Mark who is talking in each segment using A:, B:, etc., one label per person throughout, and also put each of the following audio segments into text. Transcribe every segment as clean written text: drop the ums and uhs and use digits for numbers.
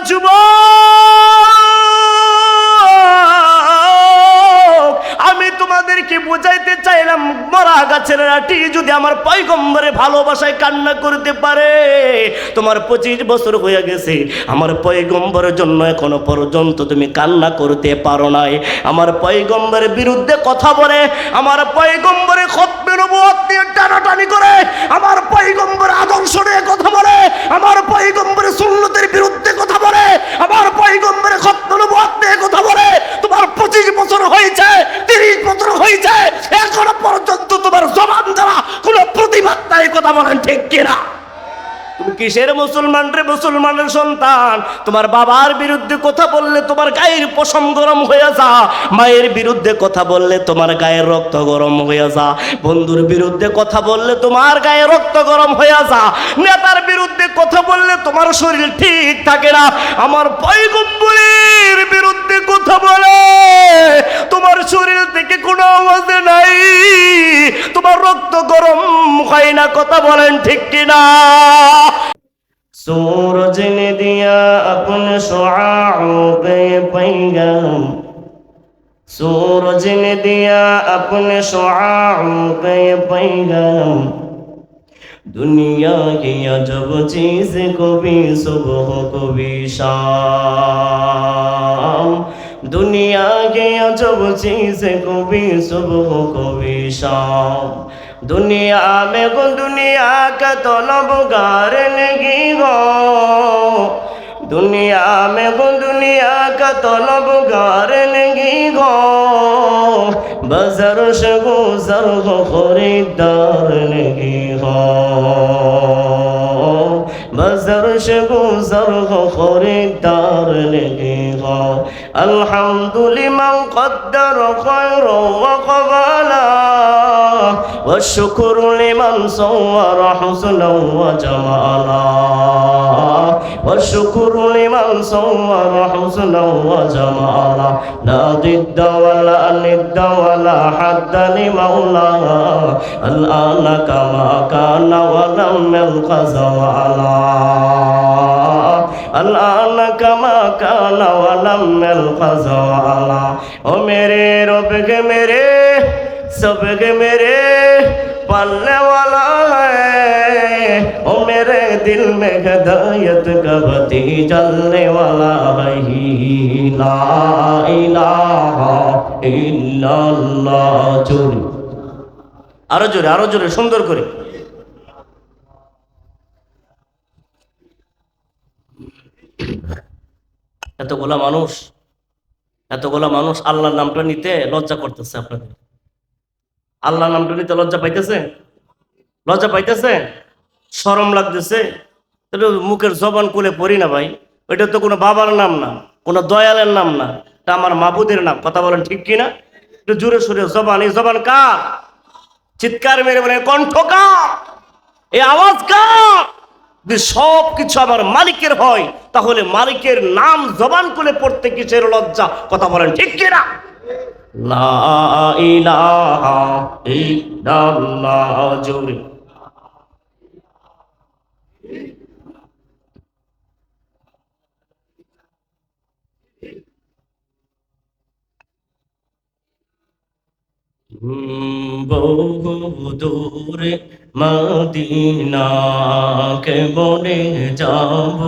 A: যুবক, আমি তোমাদেরকে বুঝাইতে চাইলাম মরা গাছের লাঠি যদি আমার পয়গম্বরে ভালোবাসায় কান্না করতে পারে, তোমার 25 বছর হয়ে গেছে, আমার পয়গম্বরের জন্য এখনো পর্যন্ত তুমি কান্না করতে পারো নাই। আমার পয়গম্বরের বিরুদ্ধে কথা বলে, আমার পয়গম্বরের খতমে নবুয়ত নিয়ে টানাটানি করে, আমার পয়গম্বরের আদর্শ নিয়ে কথা বলে, আমার পয়গম্বরের সুন্নতের বিরুদ্ধে কথা বলে, আমার পয়গম্বরের খতমে নবুয়ত নিয়ে কথা বলে, তোমার 25 বছর হয়েছে, 30 বছর হয়েছে, এখনো পর্যন্ত তোমার জবান দ্বারা কোনো প্রতিবাদ নাই। কথা বলেন ঠিক কিনা? তুমি কিসের মুসলমান রে? মুসলমানের সন্তান। তোমার বাবার বিরুদ্ধে কথা বললে তোমার গায়ের পশম গরম হয়ে যা, মায়ের বিরুদ্ধে কথা বললে তোমার গায়ের রক্ত গরম হয়ে যা, বন্ধুর বিরুদ্ধে কথা বললে তোমার গায়ে রক্ত গরম হয়ে যা, নেতার বিরুদ্ধে কথা বললে তোমার শরীর ঠিক থাকে না। আমার পয়গম্বরের বিরুদ্ধে কথা বলে তোমার শরীর থেকে কোনো আওয়াজ নাই, তোমার রক্ত গরম হয় না। কথা বলেন ঠিক কিনা? सूरज ने दिया अपने शुआओं पे पैगाम, सूरज ने दिया अपने शुआओं पे पैगाम, दुनिया की अजब चीज कभी सुबह कभी शाम, दुनिया की अजब चीज कभी सुबह कभी शाम, दुनिया में को दुनिया का तलबगार नहीं हो, दुनिया में को दुनिया का तलबगार नहीं हो, बाजार से गुजर हो खरीदार नहीं हो, बाजार से गुजर हो खरीदार नहीं हो। अल्हम्दुलिल्लाह क़द्दर खैरा व क़बाला, والشكر لمن صور حسنا وجمالا، والشكر لمن صور حسنا وجمالا، لا ضد ولا ند ولا حد لمولاه، الآن كما كان ولم يلق زوالا، الآن كما كان ولم يلق زوالا। ओ मेरे रब के मेरे सबके मेरे पालने वाला है, ओ मेरे दिल में हिदायत का बत्ती जलने वाला है, ला इलाहा इल्लल्लाह। जोरे আরো জোরে সুন্দর করে। এতগুলা মানুষ আল্লাহর নামটা নিতে লজ্জা করতেছে। আপনাদের আল্লাহর নামটা নিতে লজ্জা পাইতেছে? লজ্জা পাইতেছে? শরম লাগতেছে? মুখের জবান খুলে পড়ি না ভাই। ওইটা তো কোনো বাবার নাম না, কোনো দয়ালের নাম না, এটা আমার মাবুদের নাম। কথা বলেন ঠিক কিনা? একটু জোরে সোরে জবান। এই জবান কার? চিৎকার মেরে বলে কণ্ঠ কার? এই আওয়াজ কার? যদি সব কিছু আমার মালিকের হয়, তাহলে মালিকের নাম জবান খুলে পড়তে কিসের লজ্জা? কথা বলেন ঠিক কিনা? লা ইলাহা ইল্লাল্লাহ। জোরে বহু দূরে মদিনা কে বনে যাব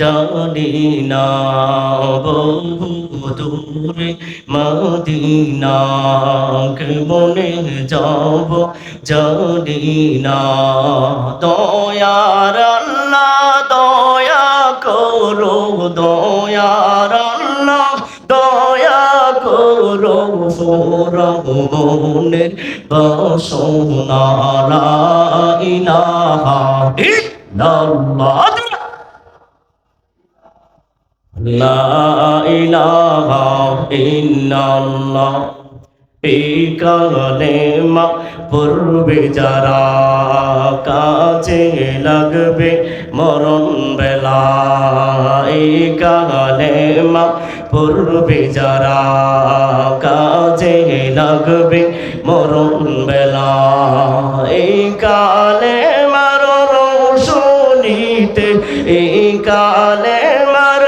A: জানি না, বহু দূরে মদিনা কে বনে যাব জানি না, দয়ার আল্লাহ দয়া করো, দয়ার আল্লাহ দয়া করো, মনের বাসনা লা ইলাহা ইল্লাল্লাহ, লা ইলাহা ইল্লাল্লাহ। এই কালেমা পড়বে যারা, কাজে লাগবে মরণ বেলা। এই কালেমা পড়বে যারা, কাজে লাগবে মরণ বেলা। এই কালেমার রোশনীতে, এই কালেমার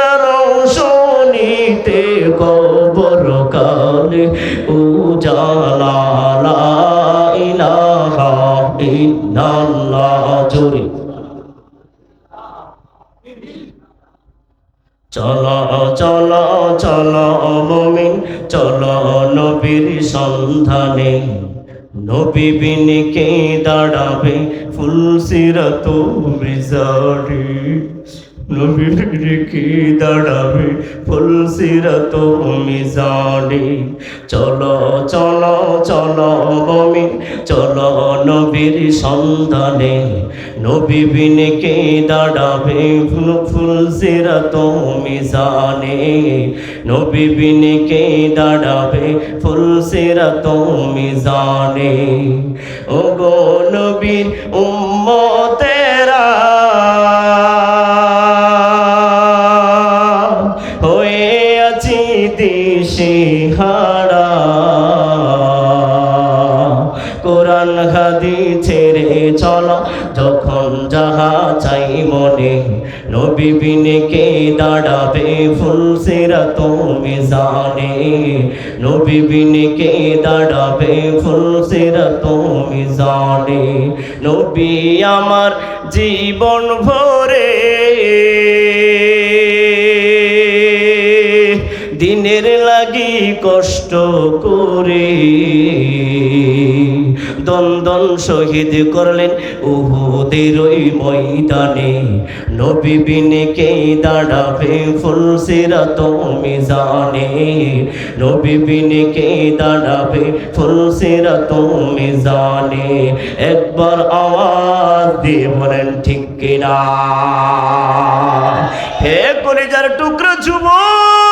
A: হইতে কবর কালে উজালা লা ইলাহা ইল্লাল্লাহ জোরে চলো চলো চলো মুমিন চলো নবীর সন্ধানে নবী বিনে কে দাঁড়াবে ফুলসিরাত মিজানে নবী বিনে কে দাঁড়াবে ফুলসিরাত মিজানে চলো চলো চলো মুমিন চলো নবীর সন্ধানে নবী বিনে কে দাঁড়াবে ফুলসিরাত মিজানে নবী বিনে কে দাঁড়াবে ফুলসিরাত মিজানে ও গো নবীর উম্মতেরা হয়ে আছি দিশেহারা কোরআন হাদিস ছেড়ে চলো যখন যাহা চাই মনে নবী বিনে কে দাঁড়াবে ফুলসিরাত মিজানে নবী বিনে কে দাঁড়াবে ফুলসিরাত মিজানে নবী আমার জীবন ভরে দিনের লাগি কষ্ট করে দন্দন শহীদ করলেন উহুদের ওই ময়দানে নবী বিনে কে দাঁড়াবে ফুলসিরাত মিজানে নবী বিনে কে দাঁড়াবে ফুলসিরাত মিজানে একবার আওয়াজ দিয়ে বলেন ঠিক কিনা হে কলিজার টুকরা যুবক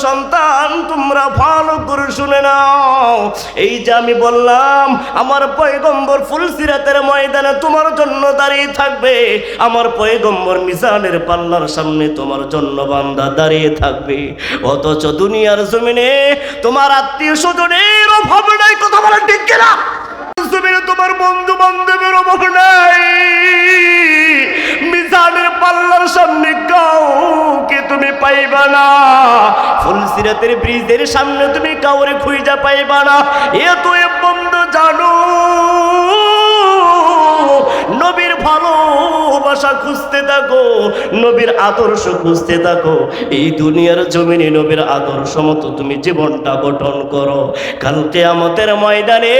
A: সন্তান তোমরা ভালো করে শুনে নাও এই যে আমি বললাম আমার পয়গম্বর ফুলসিরাতের ময়দানে তোমার জন্য দাঁড়িয়ে থাকবে আমার পয়গম্বর মিজানের পাল্লার সামনে তোমার জন্য বান্দা দাঁড়িয়ে থাকবে অথচ দুনিয়ার জমিনে তোমার আত্মীয় স্বজনের অভাব নাই কথা বলা ঠিক কিনা জমিনে তোমার বন্ধু বান্ধবের অভাব নাই মিজানের পাল্লার সামনে কাউকে তুমি পাইবা না ফুলসিরাতের ব্রিজের সামনে তুমি কাউরে খুঁজা পাইবা না এত বন্ধু জানো নবীর ভালোবাসা খুঁজতে থাকো নবীর আদর্শ খুঁজতে থাকো এই দুনিয়ার জমিনে নবীর আদর্শ মতো তুমি জীবনটা গঠন করো কাল কিয়ামতের ময়দানে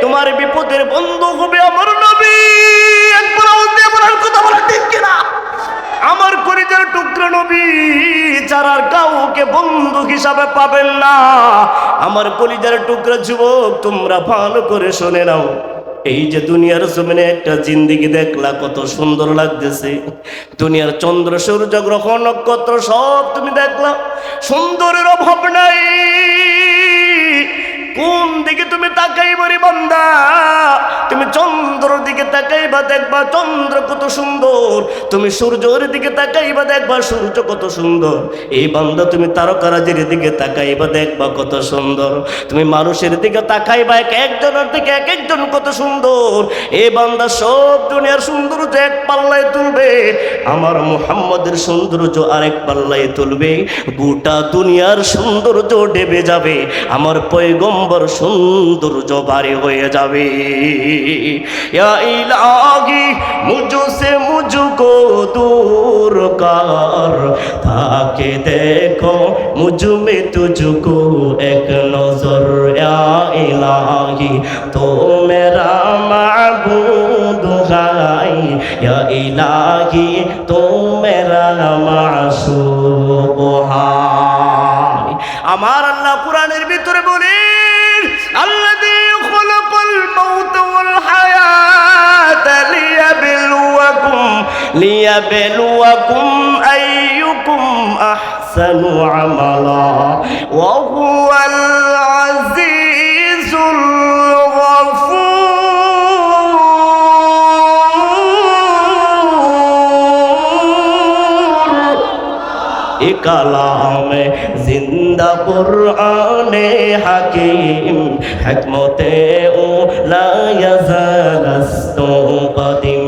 A: তোমার বিপদের বন্ধু হবে আমার নবী একবার আওয়াজ দিয়ে বলার কথা বলা ঠিক কিনা আমার কলিজার টুকরা নবী ছাড়া কাউকে বন্ধু হিসাবে পাবেন না আমার কলিজার টুকরা যুবক তোমরা ভালো করে শুনে নাও এই যে দুনিয়ার জমিনে একটা জিন্দেগি দেখলা কত সুন্দর লাগতেছে দুনিয়ার চন্দ্র সূর্য গ্রহ নক্ষত্র সব তুমি দেখলা সুন্দরের অভাব নাই কোন দিকে তুমি তাকাইবা রে বান্দা তুমি চন্দ্রের দিকে তাকাইবা দেখবা চন্দ্র কত সুন্দর তুমি সূর্যের দিকে তাকাইবা দেখবা সূর্য কত সুন্দর এই বান্দা তুমি তারকারাজির দিকে তাকাইবা দেখবা কত সুন্দর তুমি মানুষের দিকে তাকাইবা এক একজনের দিকে এক একজন কত সুন্দর এই বান্দা সব দুনিয়ার সৌন্দর্য এক পাল্লায় তুলবে আমার মুহাম্মদের সৌন্দর্য আরেক পাল্লায় তুলবে গোটা দুনিয়ার সৌন্দর্য ডেবে যাবে আমার পয়গম্বর সৌন্দর্য বাড়ি হয়ে যাবে ইয়া ইলাহি মুঝসে মুঝকো দূর কর তাকে দেখো মুঝ মে তুঝকো এক নজর ইয়া ইলাহি তো মেরা মাবুদ হাই ইয়া ইলাহি তো মেরা মাসুক হাই আমার আল্লাহ কুরআনের ভিতরে বলেন আল্লাযী খালাকাল মাউতা ওয়াল হায়াতা লিয়াবলুয়াকুম আইয়ুকুম আহসানু আমালা ওয়া হুয়াল আজিজুল কালাম জিন্দা কুরআনে হাকিম হিকমতে ও লা ইয়াজালাস্তু কদিম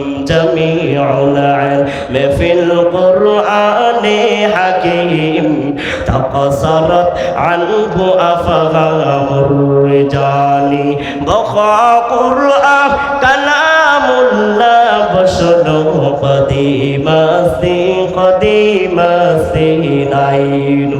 A: قصرت عنه أفهام الرجال بقى قرآن كلام الله بشر قديم نعين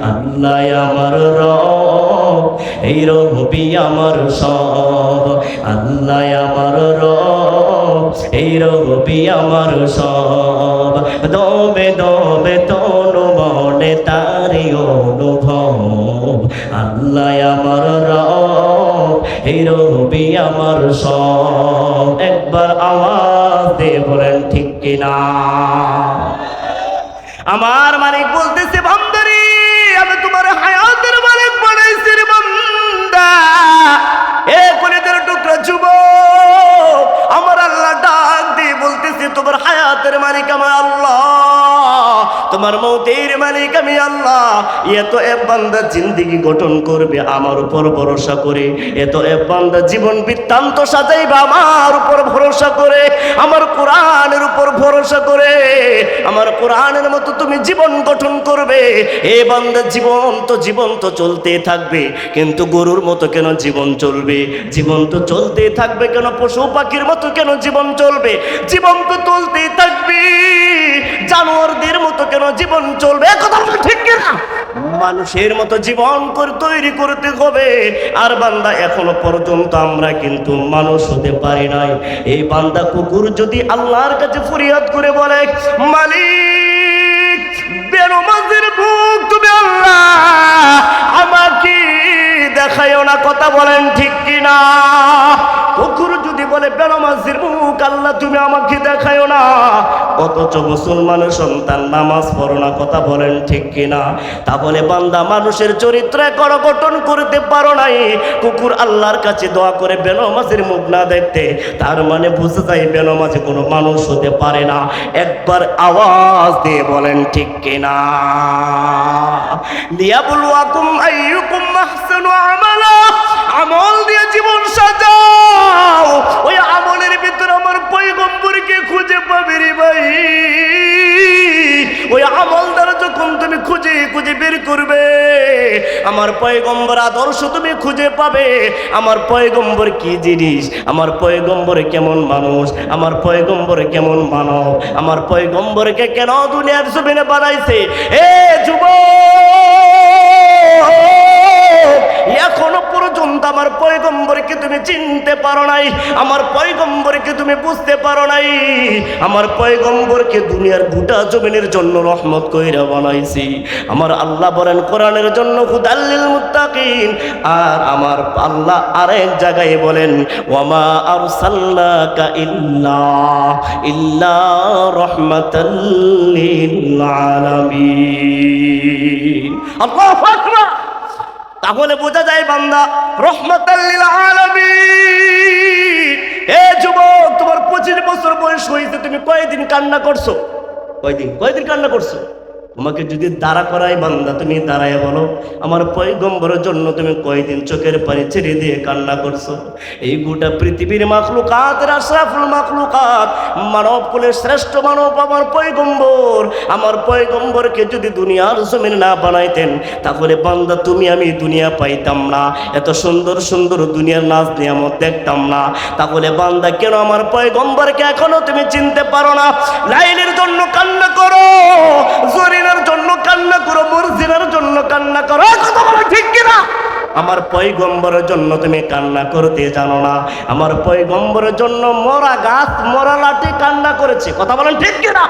A: আল্লাহ আমার রব এই রবি আমার সব আল্লাহ আমার রব এই রবি আমার সব দবে দবে তনু মনে তারি অনুভব আল্লাহ আমার রব এই রবি আমার সব একবার আওয়াজ দিয়ে বলেন ঠিক কিনা আমার মালিক বলতেছে বান্দারে আমি তোমার হায়াতের মালিক বানাইছি রে বান্দা এ কলিজার টুকরা যুবক আমার আল্লাহ ডাক দিয়ে বলতেছে তোমার হায়াতের মালিক আমার আল্লাহ তোমার মৌতের মালিক আমি আল্লাহ এত এক বান্দা জিন্দেগি গঠন করবে আমার উপর ভরসা করে এত এক বান্দা জীবন বৃত্তান্ত সাজাইবে আমার উপর ভরসা করে আমার কোরআনের উপর ভরসা করে আমার কোরআনের মতো তুমি জীবন গঠন করবে এই বান্দা জীবন তো চলতে থাকবে কিন্তু গরুর মতো কেন জীবন চলবে জীবন তো চলতে থাকবে কেন পশু পাখির মতো কেন জীবন চলবে জীবন তো চলতেই থাকবে জানোয়ারদের মতো কেন জীবন চলবে কথা ঠিক কিনা মানুষের মতো জীবন তৈরি করতে হবে আর বান্দা এখনো পর্যন্ত আমরা কিন্তু মানুষ হতে পারি নাই এই বান্দা কুকুর যদি আল্লাহর কাছে ফরিয়াদ করে বলে মালিক বেনমাজের বুক তুমি আল্লাহ আমাকে দেখাইও না কথা বলেন ঠিক কিনা কুকুর যদি বলে বেনমাজের মুখ আল্লাহ তুমি আমাকে দেখাইও না অথচ মুসলমানের সন্তান নামাজ পড়ো না কথা বলেন ঠিক কিনা তা বলে বান্দা মানুষের চরিত্র গঠন করতে পারো নাই কুকুর আল্লাহর কাছে দোয়া করে বেনমাজের মুখ না দেখতে তার মানে বুঝে যায় বেনমাজে কোনো মানুষ হতে পারে না একবার আওয়াজ দিয়ে বলেন ঠিক কিনা লিয়াবলুয়াকুম আইয়ুকুম আহসানু আমালা আমল দিয়ে জীবন সাজাও ওই আমলের ভিতরে আমার পয়গম্বরকে খুঁজে পাবে রে ভাই ওই আমল দ্বারা যখন তুমি খুঁজে খুঁজে বের করবে আমার পয়গম্বর আদর্শ তুমি খুঁজে পাবে আমার পয়গম্বর কি জিনিস আমার পয়গম্বর কেমন মানুষ আমার পয়গম্বর কেমন মানব আমার পয়গম্বরকে কেন দুনিয়ার জমিনে বানাইছে এ যুবক এখনো পর্যন্ত আমার পয়গম্বরকে তুমি চিনতে পারো নাই আমার পয়গম্বরকে তুমি বুঝতে পারো নাই আমার পয়গম্বরকে দুনিয়ার গোটা জমিনের জন্য রহমত কইরা বানাইছি আমার আল্লাহ বলেন কোরআনের জন্য হুদাল লিল মুত্তাকিন আর আমার আল্লাহ আরেক জায়গায় বলেন ওয়ামা আরসালনাকা ইল্লা রাহমাতাল লিল আলামিন আল্লাহু আকবার তাহলে বোঝা যায় বান্দা রহমাতাল লিল আলামিন এ যুবক তোমার 25 বছর বয়স হয়েছে তুমি কয়দিন কান্না করছো কয়দিন কান্না করছো তোমাকে যদি দাঁড়া করাই বান্দা তুমি দাঁড়ায় বলো আমার পয়গম্বরের জন্য তুমি কয়দিন চোখের পানি ছেড়ে দিয়ে কান্না করছো এই গোটা পৃথিবীর মাখলুকাতের আশরাফুল মাখলুকাত মানব কুলের শ্রেষ্ঠ মানব আমার পয়গম্বরকে যদি দুনিয়ার জমিন না বানাইতেন তাহলে বান্দা তুমি আমি দুনিয়া পাইতাম না এত সুন্দর সুন্দর দুনিয়ার নাজ নিয়ামত দেখতাম না তাহলে বান্দা কেন আমার পয়গম্বরকে এখনো তুমি চিনতে পারো না লাইলের জন্য কান্না করো জরিনার জন্য কান্না করো মুরজিনার জন্য কান্না করো কথা বলো ঠিক কিনা আমার পয়গম্বরের জন্য তুমি কান্না করতে জানো না আমার পয়গম্বরের জন্য মরা গাছ মরা লাঠি কান্না করেছে কথা বলেন ঠিক কিনা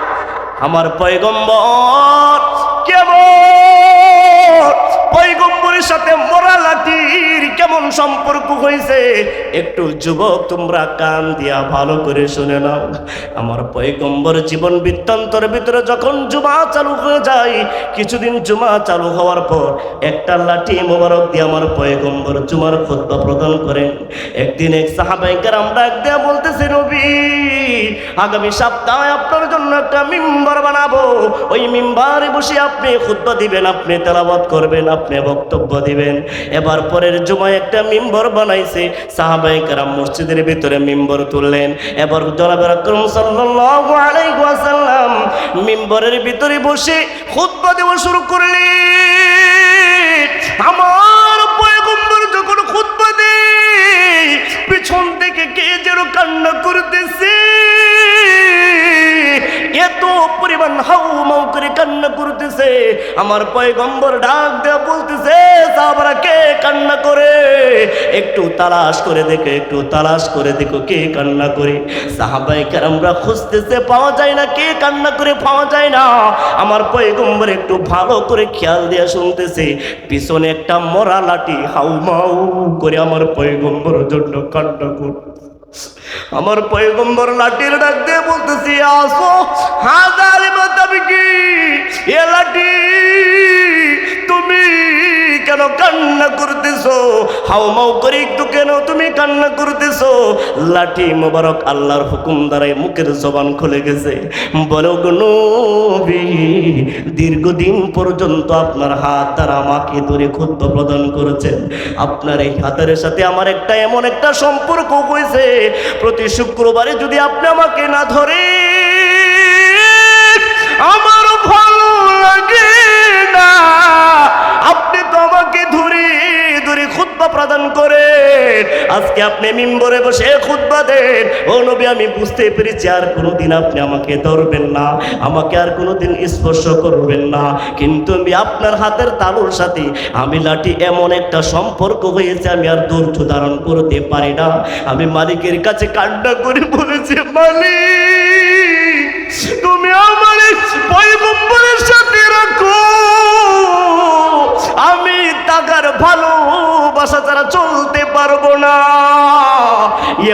A: আমার পয়গম্বর কেমন পয়গম্বরের সাথে মরা লাঠির কেমন সম্পর্ক হয়েছে একটু যুবক তোমরা কান দিয়া ভালো করে শুনে নাও আমার পয়গম্বর জীবন বৃত্তান্তর ভিতরে যখন জুমা চালু হয়ে যায় কিছুদিন জুমা চালু হওয়ার পর একটা লাঠি মোবারক দিয়ে আমার পয়গম্বর জুমার খুতবা প্রদান করেন একদিন এক সাহাবায়ে কেরাম ডাক দিয়ে বলতেছে নবী আগামী সপ্তাহে আপনার জন্য একটা মিম্বার বানাবো ওই মিম্বারে বসে আপনি খুতবা দিবেন আপনি তেলাওয়াত করবেন আপনি বক্তব্য খুতবা দিবেন। এবার পরের জুমায় একটা মিম্বর বানাইছে, সাহাবায়ে কেরাম মসজিদের ভিতরে মিম্বর তুললেন। এবার জনাবে আকরাম সাল্লাল্লাহু আলাইহি ওয়াসাল্লাম মিম্বরের ভিতরে বসে খুতবা দেওয়া শুরু করলেন। আমার পয়গম্বর যখন খুতবা দেয় পিছন থেকে কে যেন কান্না করতেছে, এত পরিমাণ হাউমাউ করে কান্না করতেছে। আমার পয়গম্বর ডাক দেয়া বলতেছে, সাহাবারা কে কান্না করে? একটু তালাশ করে দেখো, একটু তালাশ করে দেখো কে কান্না করে। সাহাবায়ে কেরামরা খুঁজতেছে, পাওয়া যায় না, কে কান্না করে পাওয়া যায় না। আমার পয়গম্বর একটু ভালো করে খেয়াল দিয়ে শুনতেছে, পিছনে একটা মরা লাঠি হাউমাউ করে আমার পয়গম্বরের জন্য কান্না করতে। আমার পয়গম্বর লাঠির ডাক দিয়ে বলতেছি, আসো হাজার মাতাবিকি, এ লাঠি তুমি কেন কান্না করতেছো? হাউমাউ করে একটু কেন তুমি কান্না করতেছো? লাঠি মোবারক আল্লাহর হুকুম দ্বারাই মুখের জবান খুলে গেছে। বলো গো নবী, দীর্ঘদিন পর্যন্ত আপনার হাত দ্বারা আমাকে ধরে খুতবা প্রদান করেছেন। আপনার এই হাতের সাথে আমার একটা এমন একটা সম্পর্ক হয়েছে, প্রতি শুক্রবারে যদি আপনি আমাকে না ধরে আমার ভালো লাগে না। আপনি তো আমাকে ধরে ধরে খুতবা প্রদান করেন, আজকে আপনি মিম্বরে বসে খুতবা দেন। ও নবী, আমি বুঝতে পেরেছি আর কোনোদিন আপনি আমাকে ধরবেন না, আমাকে আর কোনোদিন স্পর্শ করবেন না, কিন্তু আমি আপনার হাতের তালুর সাথে আমি লাঠি এমন একটা সম্পর্ক হয়েছে, আমি আর ধৈর্য ধারণ করতে পারি না। আমি মালিকের কাছে কান্না করে বলেছি, মালিক তুমি আমার পয়গম্বরের সাথে রাখো, আমি টাকার ভালোবাসা ছাড়া চলতে পারবো না।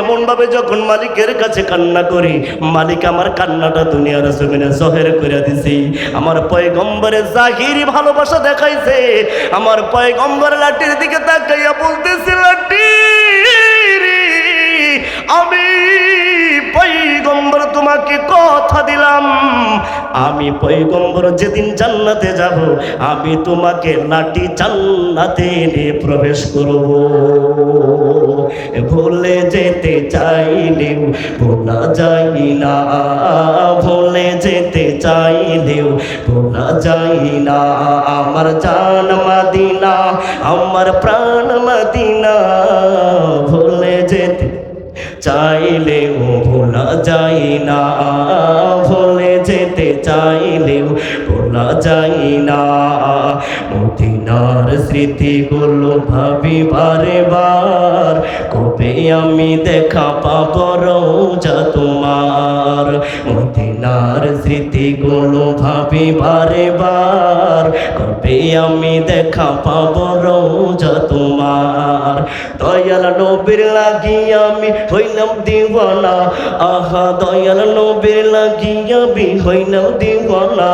A: এমন ভাবে যখন মালিকের কাছে কান্না করি, মালিক আমার কান্নাটা দুনিয়ার জমিনে জহের করে দিছে। আমার পয়গম্বরের জাহিরি ভালোবাসা দেখাইছে। আমার পয়গম্বর লাঠির দিকে তাকাইয়া বলতেছে, লাঠি আমি পয়গম্বর তোমাকে কথা দিলাম, আমি পয়গম্বর যেদিন জান্নাতে যাব আমি তোমাকে লাঠি জান্নাতে নিয়ে প্রবেশ করব। ভুলে যেতে চাইলেও ভোলা যায় না, ভুলে যেতে চাইলেও ভোলা যায় না। আমার জান মদিনা, আমার প্রাণ মদিনা, ভুলে যেতে চাইলেও ভোলা যায় না, ভুলে যেতে চাইলেও ভোলা যায় না। মদিনার স্মৃতিগুলো ভাবি বারে বার, কবে আমি দেখা পাবো রওজা তোমার। মদিনার স্মৃতিগুলো ভাবি বারে বার, কবে আমি দেখা পাবো রওজা তোমার। দয়াল নবীর লাগি আমি হইলাম দিওয়ানা, আহা দয়াল নবীর লাগি আমি হইলাম দিওয়ানা।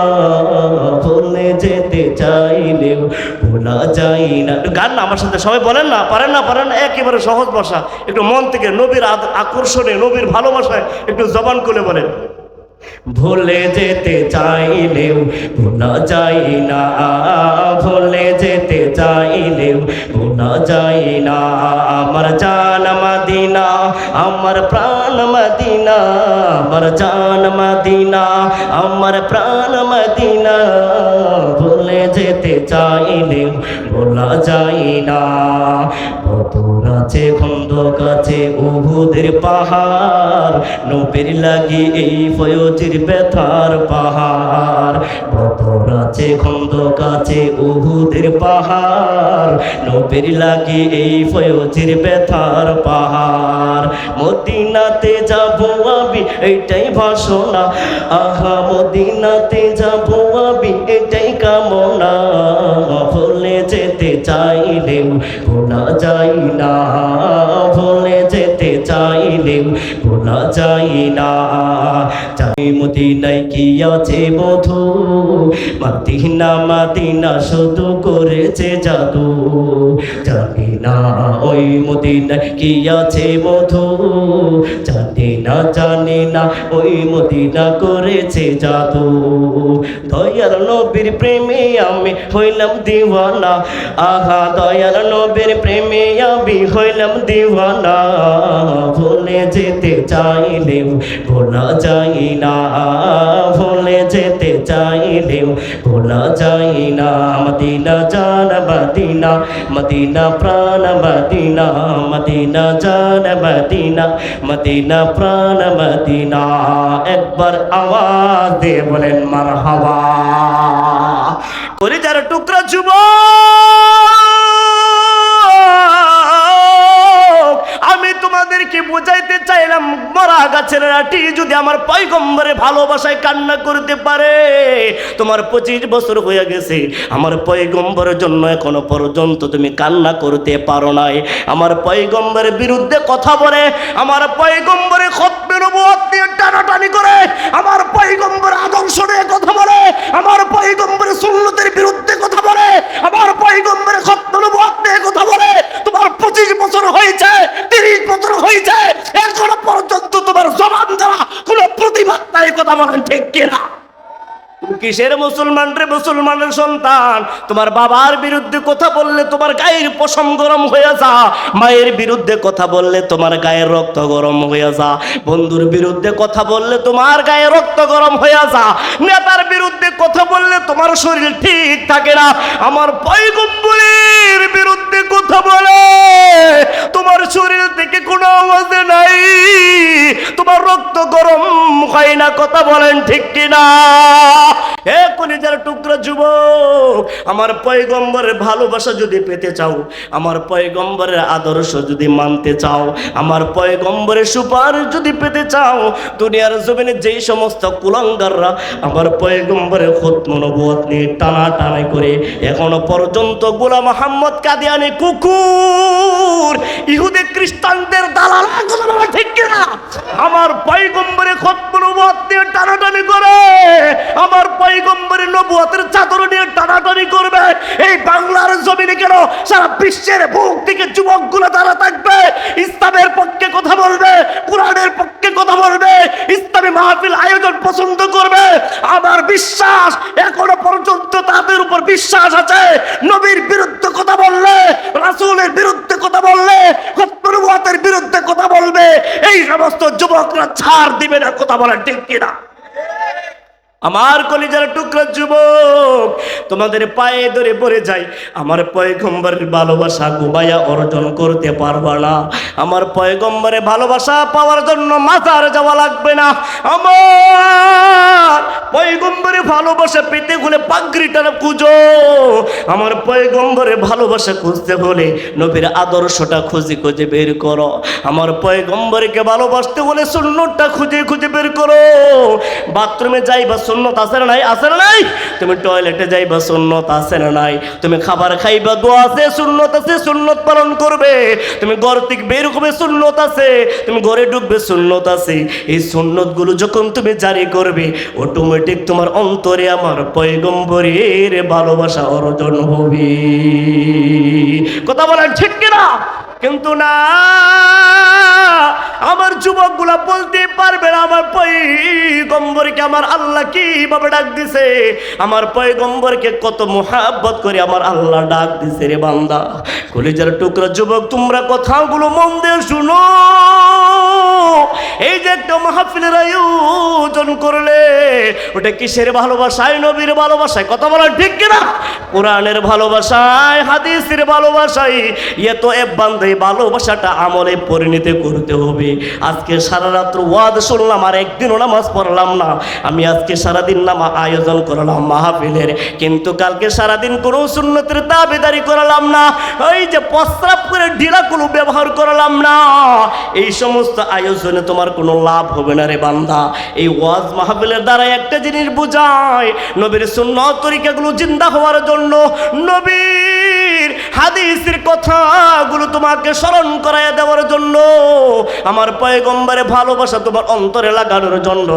A: ভুলে যেতে চাইলেও ভোলা যায় না। গান না আমার সাথে সবাই বলেন না, পারেন না? পারেন না? একেবারে সহজ ভাষা, একটু মন থেকে নবীর আকর্ষণে নবীর ভালোবাসায় একটু জবান খুলে বলেন। ভুলে যেতে চাইলেও ভোলা যায় না, ভুলে যেতে চাইলেও ভোলা যায় না। আমার জান মদিনা, আমার প্রাণ মদিনা, আমার জান মদিনা, আমার প্রাণ মদিনা, ভুলে যেতে চাইলেও ভোলা যায় না। বদর আছে, খন্দক আছে, উহুদের পাহাড়, নবীর লাগি এই ফয়জির ব্যথার পাহাড়। বদর আছে, খন্দক আছে, উহুদের পাহাড়, নবীর লাগি এই ফয়জির ব্যথার পাহাড়। মদিনাতে যাবো আমি এটাই বাসনা, আহা মদিনাতে যাবো আমি এটাই কামনা। ভুলে যেতে চাইলেও ভোলা যায় না, ভুলে যেতে চাইলেও ভোলা যায় না। জানি মদিনায় কি আছে মধু, মদিনা মদিনা শুধু করেছে জাদু। জানি না ওই মদিনায় কি আছে মধু, জানি না ওই মদিনা করেছে জাদু। দয়াল নবীর প্রেমে আমি হইলাম দিওয়ানা, আহা দয়াল নবীর প্রেমে আমি হইলাম দিওয়ানা। ভুলে যেতে চাইলেও ভোলা যায় না, ভুলে যেতে চাইলেও ভোলা যায় না। মদিনা জান মদিনা, মদিনা প্রাণ মদিনা, মদিনা জান মদিনা, মদিনা প্রাণ মদিনা। একবার আওয়াজ দিয়ে বলেন মারহাবা। কলিজার টুকরা যুবক, আমি তোমাদেরকে বুঝাইতে চাইলাম মরা গাছের লাঠি যদি আমার পয়গম্বরে ভালোবাসায় কান্না করতে পারে। তোমার 25 বছর হয়ে গেছে, আমার পয়গম্বরের জন্য এখনো পর্যন্ত তুমি কান্না করতে পারো নাই। আমার পয়গম্বরের বিরুদ্ধে কথা বলে, আমার পয়গম্বরে খতমে নবুয়ত নিয়ে টানাটানি করে, আমার পয়গম্বর আদর্শ নিয়ে কথা বলে, আমার পয়গম্বরের সুন্নতের বিরুদ্ধে কথা বলে, আমার পয়গম্বরের খতমে নবুয়ত নিয়ে কথা বলে। তোমার 25 বছর হয়েছে, 30 বছর হয়েছে, এখনো পর্যন্ত তোমার জবান দেওয়া কোনো প্রতিবাদ নাই। কথা বলেন ঠিক কিনা? কিসের মুসলমান রে, মুসলমানের সন্তান? তোমার বাবার বিরুদ্ধে কথা বললে তোমার গায়ের পশম গরম হয়ে যা, মায়ের বিরুদ্ধে কথা বললে তোমার গায়ের রক্ত গরম হয়ে যা, বন্ধুর বিরুদ্ধে কথা বললে তোমার গায়ে রক্ত গরম হয়ে যা, নেতার বিরুদ্ধে কথা বললে তোমার শরীর ঠিক থাকে না। আমার পয়গম্বরের বিরুদ্ধে কথা বলে তোমার শরীর থেকে কোনো আওয়াজ নাই, তোমার রক্ত গরম হয় না। কথা বলেন ঠিক কিনা? হে কলিজার টুকরা যুবক, আমার পয়গম্বরের ভালোবাসা যদি পেতে চাও, আমার পয়গম্বরের আদর্শ যদি মানতে চাও, আমার পয়গম্বরের সুপারিশ যদি পেতে চাও, দুনিয়ার জমিনে যেই সমস্ত কুলাঙ্গাররা আমার পয়গম্বরের খতম নবুয়ত নিয়ে টানাটানি করে এখনো পর্যন্ত গোলাম মোহাম্মদ কাদিয়ানি কুকুর ইহুদি খ্রিস্টানদের দালাল, ঠিক কিনা? আমার পয়গম্বরের খতম নবুয়ত নিয়ে টানাটানি করে, আমার পয়গম্বরের নবুয়তের চাদর নিয়ে টানাটানি করবে, এই বাংলার জমিনে কেন সারা বিশ্বের বুক থেকে যুবকগুলো তারা থাকবে, ইসলামের পক্ষে কথা বলবে, কোরআনের পক্ষে কথা বলবে, ইসলামী মাহফিল আয়োজন পছন্দ করবে। আমার বিশ্বাস এখনো পর্যন্ত তাদের উপর বিশ্বাস আছে। নবীর বিরুদ্ধে কথা বললে, রাসূলের বিরুদ্ধে কথা বললে, নবুয়তের বিরুদ্ধে কথা বলবে, এই সমস্ত যুবকরা ছাড় দিবে না। কথা বলেন ঠিক কিনা? আমার কলিজার টুকরা যুবক, তোমাদের পায়ে ধরে পড়ে যাই, আমার পয়গম্বরের ভালোবাসা ঘুমাইয়া অর্জন করতে পারবা না। আমার পয়গম্বরের ভালোবাসা পাওয়ার জন্য মাজার যাওয়া লাগবে না। আমার পয়গম্বরের ভালোবাসা পেতে হলে পাগড়িটা খুঁজো। আমার পয়গম্বরের ভালোবাসা খুঁজতে হলে নবীর আদর্শটা খুঁজে খুঁজে বের করো। আমার পয়গম্বরকে ভালোবাসতে হলে সুন্নতটা খুঁজে খুঁজে বের করো। বাথরুমে যাইবা সুন্নত আছে না নাই? আছে না নাই? তুমি টয়লেটে যাইবা সুন্নত আছে না নাই? তুমি খাবার খাইবা দোয়া আছে, সুন্নত আছে, সুন্নত পালন করবে। তুমি ঘর থেকে বের হবে সুন্নত আছে, তুমি ঘরে ঢুকবে সুন্নত আছে। এই সুন্নতগুলো যখন তুমি জারি করবে, অটোমেটিক তোমার অন্তরে আমার পয়গম্বরের ভালোবাসা অর্জন হবে। কথা বলেন ঠিক কিনা? কিন্তু না, আমার যুবকগুলা বলতে পারবে না আমার পয়গম্বরকে আমার আল্লাহ কিভাবে ডাক দিছে, আমার পয়গম্বরকে কত মুহাব্বত করে আমার আল্লাহ ডাক দিছে। রে বান্দা, কলিজার টুকরা যুবক, তোমরা কথাগুলো মন দিয়ে শুনো। এই যে একটা মাহফিলের আয়োজন করলে, ওটা কিসের ভালোবাসায়? নবীর ভালোবাসায়। কথা বলা ঠিক কিনা? কোরআনের ভালোবাসায়, হাদিসের ভালোবাসায়। ইয়ে তো এ বান্দা, এই ভালোবাসাটা আমলে পরিণত করতে হবে। আজকে সারা রাত্র ওয়াজ শুনলাম আর একদিনও নামাজ পড়লাম না। আমি আজকে সারাদিন আয়োজন করলাম মাহফিলের, কিন্তু কালকে সারাদিন কোনো সুন্নতের দাবিদারি করলাম না। ওই যে প্রস্রাব করে ঢিলাগুলো ব্যবহার করলাম না। এই সমস্ত আয়োজনে তোমার কোনো লাভ হবে না রে বান্দা। এই ওয়াজ মাহফিলের দ্বারা একটা জিনিস বোঝায়, নবীর সুন্নত তরিকাগুলো জিন্দা হওয়ার জন্য, নবীর হাদিসের কথাগুলো তোমাকে স্মরণ করায় দেওয়ার জন্য আমার পয়গম্বরে ভালোবাসা তোমার অন্তরে লাগানোর জন্য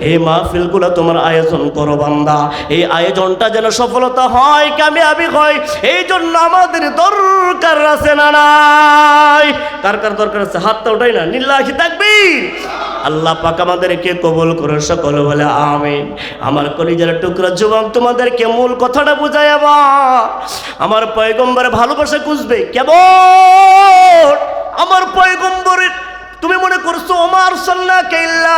A: এই মাহফিলগুলো তোমার আয়োজন করো বান্দা। এই আয়োজনটা যেন সফলতা হয়, কামিয়াবি হয়, এই জন্য আমাদের দরকার আছে না নাই? কার কার দরকার আছে? হাতটা ওঠাই না, লিল্লাহি তাকবীর। আল্লাহ পাক আমাদেরকে কবুল করে, সকল বলে আমিন। আমার কলিজার টুকরা যুবক, তোমাদেরকে মূল কথাটা বুঝাই আবার। আমার পয়গম্বরে ভালোবাসা খুঁজবে কেমন? আমার পয়গম্বরের তুমি মনে করছো ওমার সাল্লাল্লাহু ইল্লা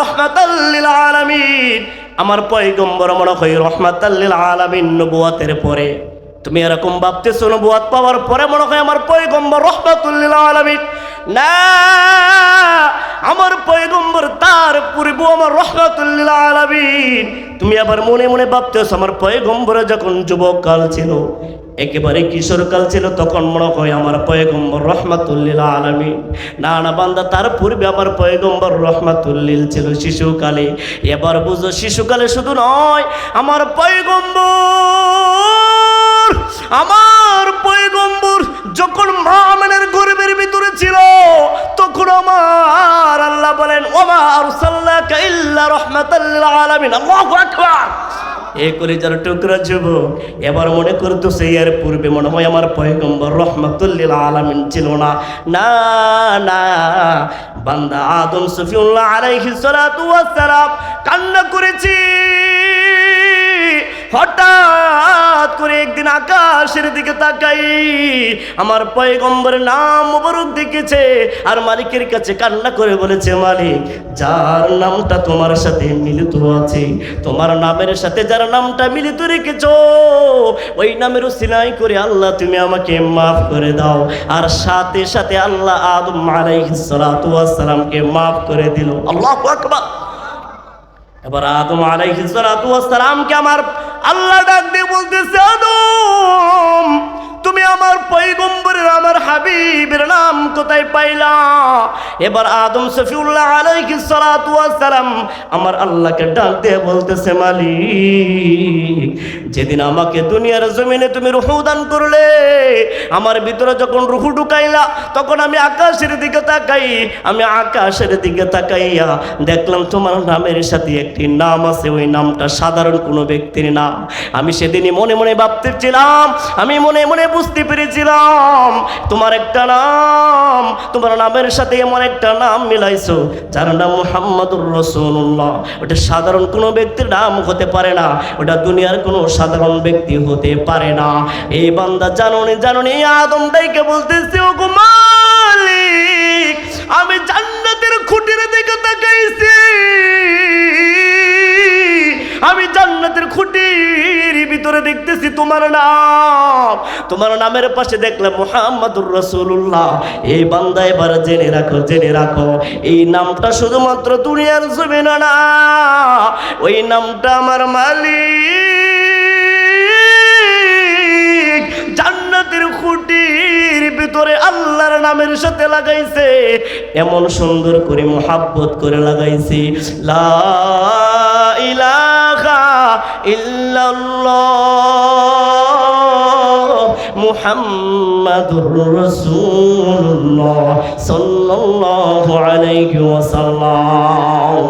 A: রাহমাতাল লিল আলামিন, আমার পয়গম্বর মনে হয় রাহমাতাল লিল আলামিন নবুয়তের পরে। তুমি এরকম ভাবতেছো নবুয়ত পাওয়ার পরে মনে হয় আমার পয়গম্বর রাহমাতুল লিল আলামিন। না, আমার পয়গম্বর তার পূর্বে আমার রাহমাতুল লিল আলামিন। তুমি আবার মনে মনে ভাবতেছো আমার পয়গম্বর যখন যুবক কাল ছিল, একেবারে কিশোর কাল ছিল, তখন মনে হয় আমার পয়গম্বর রাহমাতুল লিল আলামিন। না না বান্দা, তার পূর্বে আমার পয়গম্বর রাহমাতুল লিল ছিল শিশুকালে। এবার বুঝো, শিশুকালে শুধু নয়, আমার পয়গম্বর যখন মা আমেনার গর্ভের ভিতরে ছিল, তখন আমার আল্লাহ বলেন ওমা আরসালনাকা ইল্লা রাহমাতাল লিল আলামিন। আল্লাহু আকবার। এই কলিজার টুকরা যুবক, এবার মনে করতেছে এর পূর্বে মনে হয় আমার পয়গম্বর রাহমাতুল লিল আলামিন ছিল না। না না বান্দা, আদম সফিউল্লাহ আলাইহিস সালাতু ওয়াস সালাম কান্না করেছি। হঠাৎ করে একদিন আকাশের দিকে তাকাই, আমার পয়গম্বরের নাম মুবারক দেখেছে, আর মালিকের কাছে কান্না করে বলেছে, মালিক, যার নামটা তোমার সাথে মিলিত আছে, তোমার নামের সাথে যার নামটা মিলিত রেখেছো, ওই নামের উসিলাই করে আল্লাহ তুমি আমাকে মাফ করে দাও। আর সাথে সাথে আল্লাহ আদম আলাইহিস সালাতু ওয়াস সালামকে মাফ করে দিল। আল্লাহু আকবার। এবার আদম আলাইহিস সালাতু ওয়াস সালামকে আমার আল্লাহ ডাক দিয়ে বলতেছে, আদম, তুমি আমার পয়গম্বরের, আমার হাবিবের নাম কোথায় পাইলা? এবার আদম সফিউল্লাহ আলাইহিস সালাতু ওয়াস সালাম আমার আল্লাহকে ডাক দিয়ে বলতেছে, মালিক, যেদিন আমাকে দুনিয়ার জমিনে তুমি রূহ দান করলে, আমার ভিতরে যখন রূহ ঢুকাইলা, তখন আমি আকাশের দিকে তাকাই, আমি আকাশের দিকে তাকাইয়া দেখলাম তোমার নামের সাথে একটি নাম আছে, ওই নামটা সাধারণ কোনো ব্যক্তির নাম। আমি সেদিনই মনে মনে ভাবতেছিলাম, আমি মনে মনে বুঝতে পেরেছিলাম, তোমার একটা নাম, তোমার নামের সাথে এমন একটা নাম মিলাইছো যার নাম মুহাম্মাদুর রাসূলুল্লাহ। ওটা সাধারণ কোনো ব্যক্তির নাম হতে পারে না, ওটা দুনিয়ার কোনো সাধারণ ব্যক্তি হতে পারে না। এই বান্দা জানুনি আদম দাইকে বলতেছে, ও গো মালিক, আমি জান্নাতের খুঁটির দিকে তাকাইছি, আমি জান্নাতের খুঁটির ভিতরে দেখতেছি তোমার নাম, তোমার নামের পাশে দেখলাম মুহাম্মাদুর রাসূলুল্লাহ। এই বান্দা এবার জেনে রাখো, এই নামটা শুধুমাত্র দুনিয়ার জমিনে না, ওই নামটা আমার মালিক জান্নাতের খুঁটির ভিতরে আল্লাহর নামের সাথে লাগাইছে, এমন সুন্দর করে মোহাব্বত করে লাগাইছে, লা ইলাহা ইল্লাল্লাহ মুহাম্মাদুর রাসূলুল্লাহ সাল্লাল্লাহু আলাইহি ওয়াসাল্লাম।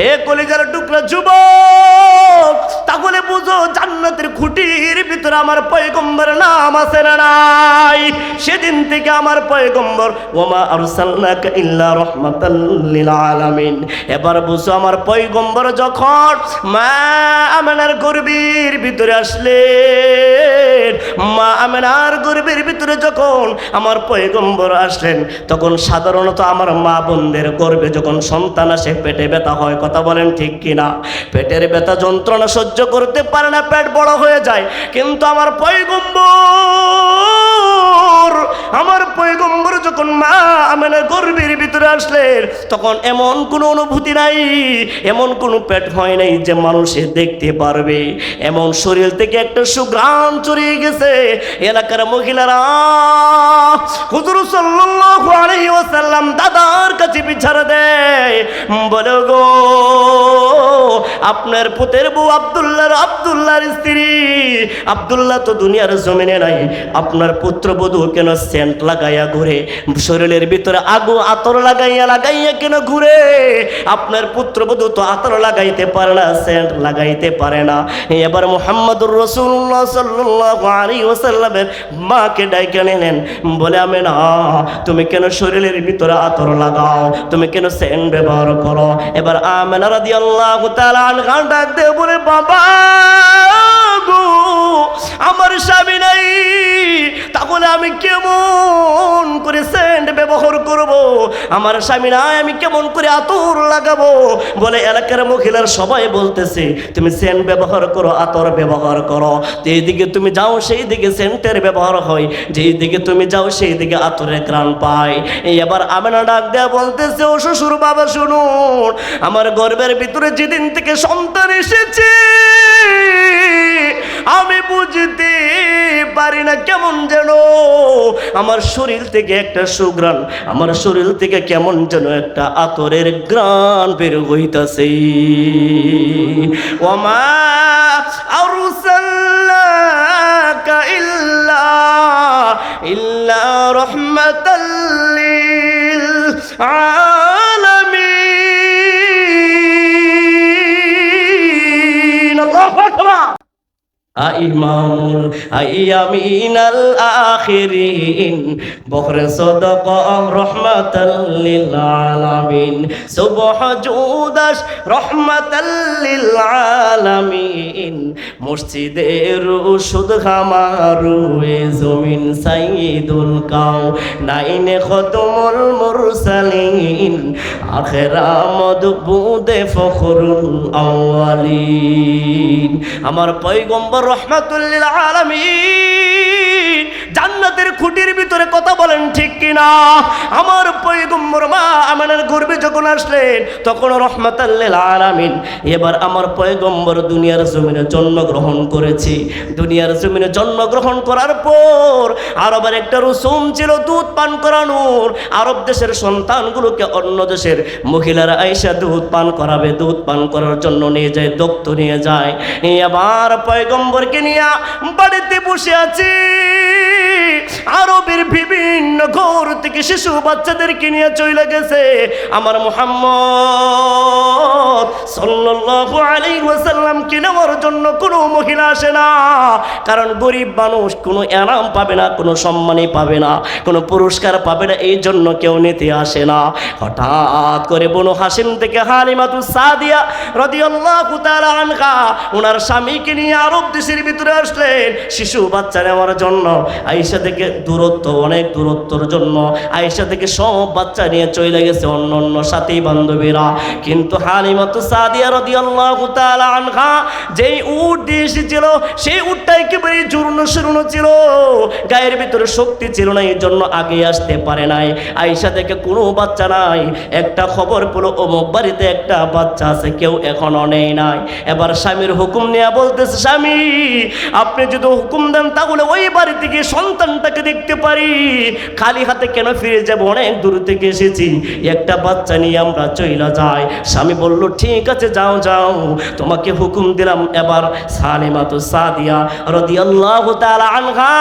A: এ কলিজার টুকরা যুবক, তাহলে বুঝো জান্নাতের খুঁটির ভিতরে আমার পয়গম্বরের নাম আছে না নাই? সেদিন থেকে আমার পয়গম্বর ওমা আরসালনাকা ইল্লা রাহমাতাল লিল আলামিন। এবার বুঝো আমার পয়গম্বর যখন মা আমেনার গর্ভের ভিতরে আসলেন, মা আমেনার গর্ভের ভিতরে যখন আমার পয়গম্বর আসলেন, তখন সাধারণত আমার মা বোনদের গর্ভে যখন সন্তান আসে পেটে ব্যথা হয়, কথা বলেন ঠিক কিনা? পেটের ব্যথা যন্ত্রণা সহ্য করতে পারে না, পেট বড় হয়ে যায়। কিন্তু আমার পয়গম্বর যখন মা আমেনার গর্ভের ভিতরে আসলেন, তখন এমন কোনো অনুভূতি নাই, এমন কোনো পেট হয় নাই যে মানুষে দেখতে পারবে, এমন শরীর থেকে একটা সুঘ্রাণ ছড়িয়ে গেছে। এলাকার মহিলারা হুজুর সাল্লাল্লাহু আলাইহি ওয়াসাল্লাম দাদার কাছে বিচার দেয়, বলে গো আপনার পুতের বউ আব্দুল্লাহর স্ত্রী আব্দুল্লাহ তো দুনিয়ার জমিনে নাই, আপনার পুত্রবধূ কেন সেন্ট লাগাইয়া ঘুরে, শরীরের ভিতরে আতর লাগাইয়া কেন ঘুরে? আপনার পুত্রবধূ তো আতর লাগাইতে পারে না, সেন্ট লাগাইতে পারে না। এবার মুহাম্মদুর রাসূলুল্লাহ সাল্লাল্লাহু আলাইহি ওয়াসাল্লামের মাকে ডাইকে নিলেন, বলে আমেনা তুমি কেন শরীরের ভিতরে আতর লাগাও, তুমি কেন সেন্ট ব্যবহার করো? এবার আমেনা রাদিয়াল্লাহু তাআলা আনহা ডাক দিয়ে বলে, বাবা গো, আমার স্বামী নাই, তাহলে আমি কেমন করে সেন্ট ব্যবহার করব? আমার স্বামী নাই, আমি কেমন করে আতর লাগাবো? বলে এলাকার মহিলার সবাই বলতেছে তুমি সেন্ট ব্যবহার করো, আতর ব্যবহার করো, যেই দিকে তুমি যাও সেই দিকে সেন্টের ব্যবহার হয়, যেই দিকে তুমি যাও সেই দিকে আতরের ঘ্রাণ পায়। এবার আমেনা ডাক দেয়া বলতেছে, ও শ্বশুর বাবা শুনুন, আমার গর্ভের ভিতরে যেদিন থেকে সন্তান এসেছে আমি বুঝতে পারি না, কেমন যেন আমার শরীর থেকে একটা সুঘ্রাণ, আমার শরীর থেকে কেমন যেন একটা আতরের ঘ্রাণ বের হইতাছে। ওমা আরসালনাকা ইল্লা রাহমাতাল লিল আলামিন। আল্লাহু আকবার। ইমামুল আইয়ামিনাল আখিরিন বখরে সদক রহমাতাল লিল আলামিন সুবহ জুদাস রহমাতাল লিল আলামিন মসজিদে রুশুদ খামারু এ জমিন সাইয়্যিদুল কাউনাইন খতমুল মুরসালিন আখিরা মদবুদে ফখরুল আউয়ালিন। আমার পয়গম্বর রহমাতুল লিল আলামিন জান্নাতের খুঁটির ভিতরে কথা বলেন ঠিক কিনা? আমার পয়গম্বর মা আমেনার গর্ভে যখন আসলেন তখন রহমাতুল লিল আলামিন। এবার আমার পয়গম্বর দুনিয়ার জমিনে জন্মগ্রহণ করেছে। দুনিয়ার জমিনে জন্মগ্রহণ করার পর আরবের একটা রসুম ছিল দুধ পান করানোর। আরব দেশের সন্তানগুলোকে অন্য দেশের মহিলারা আইসা দুধ পান করাবে, দুধ পান করার জন্য নিয়ে যায়, দক্ত নিয়ে যায়। এবার পয়গম্বরকে নিয়ে বাড়িতে বসে আছি, আরবের বিভিন্ন ঘর থেকে শিশু বাচ্চাদেরকে নিয়ে চলে গেছে। আমার মুহাম্মদ সাল্লাল্লাহু আলাইহি ওয়াসাল্লামকে নেওয়ার জন্য কোনো মহিলা আসে না, কারণ গরিব মানুষ কোনো এনাম পাবে না, কোনো সম্মানই পাবে না, কোনো পুরস্কার পাবে না, এই জন্য কেউ নিতে আসে না। হঠাৎ করে বনু হাশিম থেকে হালিমাতুস সাদিয়া রাদিয়াল্লাহু তাআলা আনহা ওনার স্বামীকে নিয়ে আরব দেশের ভিতরে আসলেন শিশু বাচ্চা নেওয়ার জন্য। আয়েশা থেকে দূরত্ব, অনেক দূরত্বর জন্য আয়েশা থেকে সব বাচ্চা নিয়ে চলে গেছে অন্য অন্য সাথী বান্ধবীরা। কিন্তু হালিমাতুস সাদিয়া রাদিয়াল্লাহু তাআলা আনহা যেই উট দিয়ে এসেছিল সেই উটটা একেবারে জুর্ণ শীর্ণ ছিল, গায়ের ভিতরে শক্তি ছিল না, এই জন্য আগে আসতে পারে নাই। আয়েশা থেকে কোনো বাচ্চা নাই। একটা খবর পেল অমুক বাড়িতে একটা বাচ্চা আছে, কেউ এখনো নেই নাই। এবার স্বামীর হুকুম নিয়ে বলতেছে, স্বামী আপনি যদি হুকুম দেন তাহলে ওই বাড়ি থেকে সন্তানটাকে দেখতে পারি, খালি হাতে কেন ফিরে যাব? অনেক দূর থেকে এসেছি, একটা বাচ্চা নিয়ে আমরা চইলা যাই। স্বামী বলল ঠিক আছে যাও যাও, তোমাকে হুকুম দিলাম। এবার সালিমাতুস সাদিয়া রাদিয়াল্লাহু তাআলা আনহা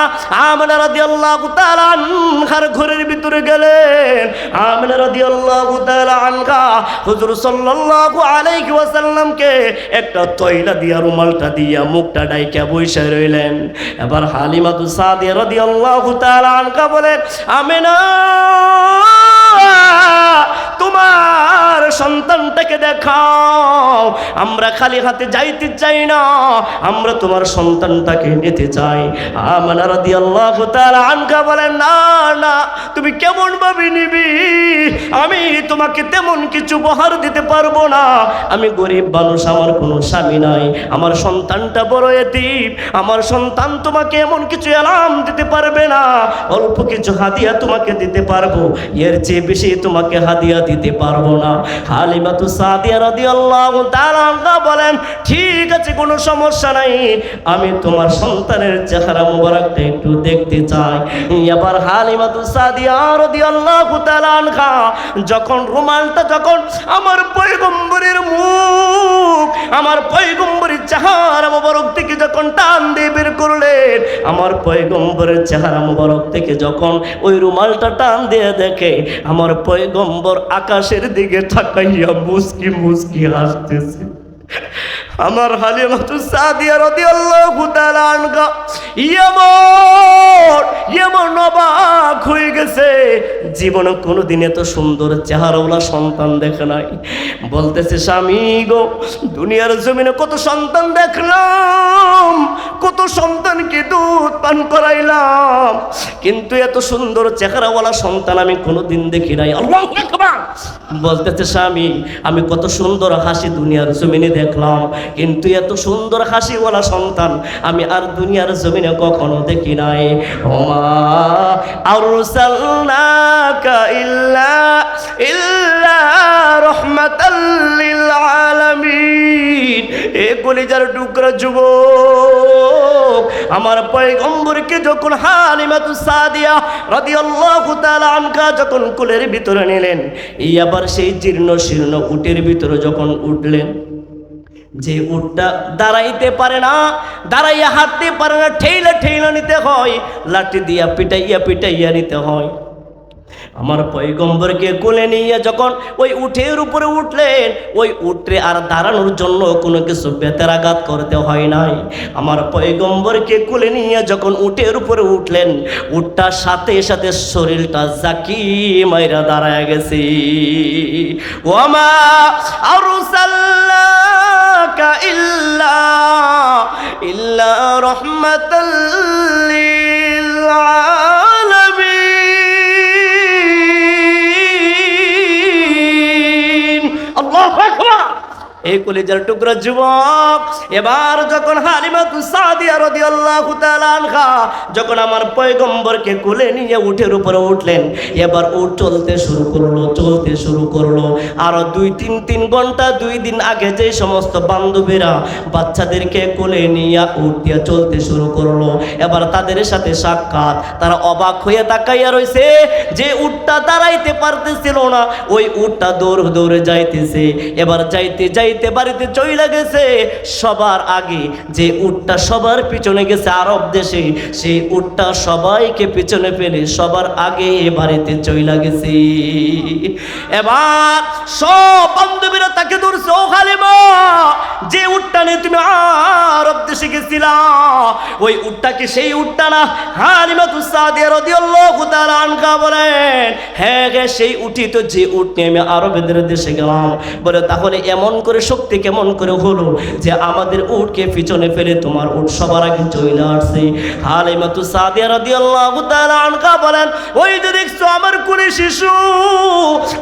A: আমিনা রাদিয়াল্লাহু তাআলা আনহার ঘরের ভিতরে গেলেন। আমিনা রাদিয়াল্লাহু তাআলা আনহা হুজুর সাল্লাল্লাহু আলাইহি ওয়াসাল্লামকে একটা তয়লা দিয়া রুমালটা দিয়া মুখটা ডাইকা বইসা রইলেন। এবার হালিমাতুস সাদিয়া রাদিয়াল্লাহু তাআলা আনহা বলেন, আমিনা তোমার সন্তানটাকে দেখাও, আমরা খালি হাতে যাইতে চাই না, আমরা তোমার সন্তানটাকে নিতে চাই। আমিনা রাদিয়াল্লাহু তাআলা আনহা বলেন, না না তুমি কেমন ভাবে নিবি? আমি তোমাকে তেমন কিছু উপহার দিতে পারবো না, আমি গরিব মানুষ, আমার কোনো স্বামী নাই, আমার সন্তানটা বড় এতিম, আমার সন্তান তোমাকে এমন কিছু এলাম দিতে পারবে না, অল্প কিছু হাদিয়া তোমাকে দিতে পারবো, এর চেয়ে বেশি তোমাকে হাদিয়া দিতে পারবো না। হালিমাতুস সাদিয়া রাদিয়াল্লাহু তাআলা আনহা বলেন, ঠিক আছে, কোনো সমস্যা নাই, আমি তোমার সন্তানের চেহারা মুবারকটা একটু দেখতে চাই। এবার হালিমাতুস সাদিয়া রাদিয়াল্লাহু তাআলা আনহা যখন রুমালটা যখন আমার পয়গম্বরের মুখ, আমার পয়গম্বরের চেহারা মুবারক থেকে যখন টান দিয়ে বের করলেন, আমার পয়গম্বরের চেহারা মুবারক থেকে যখন ওই রুমালটা টান দিয়ে দেখে, আমার পয়গম্বর আকাশের দিকে তাকাইয়া মুস্কি মুস্কি হাসতেছে। আমার হালিমাতুস সাদিয়া রাদিয়াল্লাহু তাআলা আনহা এমন অবাক হয়ে গেছে, জীবনে কোনোদিন এত সুন্দর চেহারাওয়ালা সন্তান দেখে নাই। বলতেছে, স্বামী গো, দুনিয়ার জমিনে কত সন্তান দেখলাম, কত সন্তানকে দুধ পান করাইলাম, কিন্তু এত সুন্দর চেহারাওয়ালা সন্তান আমি কোনোদিন দেখি নাই। আল্লাহু আকবার। বলতেছে, স্বামী, আমি কত সুন্দর হাসি দুনিয়ার জমিনে দেখলাম, কিন্তু এত সুন্দর হাসিওয়ালা সন্তান আমি আর দুনিয়ার জমিনে কখনো দেখি নাই। ওমা আরসালনাকা ইল্লা রাহমাতাল লিল আলামিন। এ কলিজার টুকরা যুবক, আমার পয়গম্বরকে যখন হালিমাতুস সাদিয়া রাদিয়াল্লাহু তাআলা আনহা যখন কোলের ভিতরে নিলেন, আবার সেই জীর্ণ শীর্ণ উটের ভিতরে যখন উঠলেন, যে উটটা দাঁড়াইতে পারে না, দাঁড়াইয়া হাঁটতে পারে না, ঠেইলা ঠেইলা নিতে হয়, লাঠি দিয়া পিটাইয়া পিটাইয়া নিতে হয়। আমার পয়গম্বরকে কোলে নিয়ে যখন ওই উটের উপরে উঠলেন, ওই উটে আর দাঁড়ানোর জন্য কোনো কিছু বেতের আঘাত করতে হয় নাই। আমার পয়গম্বরকে কোলে নিয়ে যখন উটের উপরে উঠলেন, উটটার সাথে সাথে শরীরটা জাকি মাইরা দাঁড়ায় গেছে। ওমা আরসালনাকা ইল্লা রাহমাতাল লিল আলামিন। আল্লাহু আকবার। এই কলিজার টুকরা যুবক, এবার যখন হালিমাতুস সাদিয়া রাদিয়াল্লাহু তাআলা আনহা যখন আমার পয়গম্বরকে কোলে নিয়ে উটের উপরে উঠলেন, এবার উট চলতে শুরু করলো। আর 2-3 ঘন্টা 2 দিন আগে যে সমস্ত বান্ধবীরা বাচ্চাদেরকে কোলে নিয়ে উট দিয়ে চলতে শুরু করলো, এবার তাদের সাথে সাক্ষাৎ। তারা অবাক হয়ে তাকাইয়া রইছে, যে উটটা দাঁড়াইতে পারতেছিল না, ওই উটটা দৌড়ে যাইতেছে। এবার যাইতে বাড়িতে চইলা গেছে সবার আগে। যে উটটা সবার পিছনে গেছে আরব দেশে, সেই উটটা সবাইকে পিছনে ফেলে সবার আগে বাড়িতে চইলা গেছে। এবার সব বান্ধবীরা তাকে ধরছে, ও হালিমা, যে উটটা নিয়ে তুমি আরব দেশে গেছিলা, ওই উটটা কি সেই উটটা না? হালিমাতুস সাদিয়া রাদিয়াল্লাহু তাআলা আনহা বলেন, হ্যাঁ সেই উটই তো, যে উট নিয়ে আমি আরবের দেশে গেলাম। বলে, তাহলে এমন করে শক্তি কেমন করে হলো যে আমাদের উটকে পিছনে ফেলে তোমার উট সবার আগে চলে আসছে? হালিমাতুস সাদিয়া রাদিয়াল্লাহু তাআলা আনহা বলেন, ওই যে দেখছো আমার কোলে শিশু,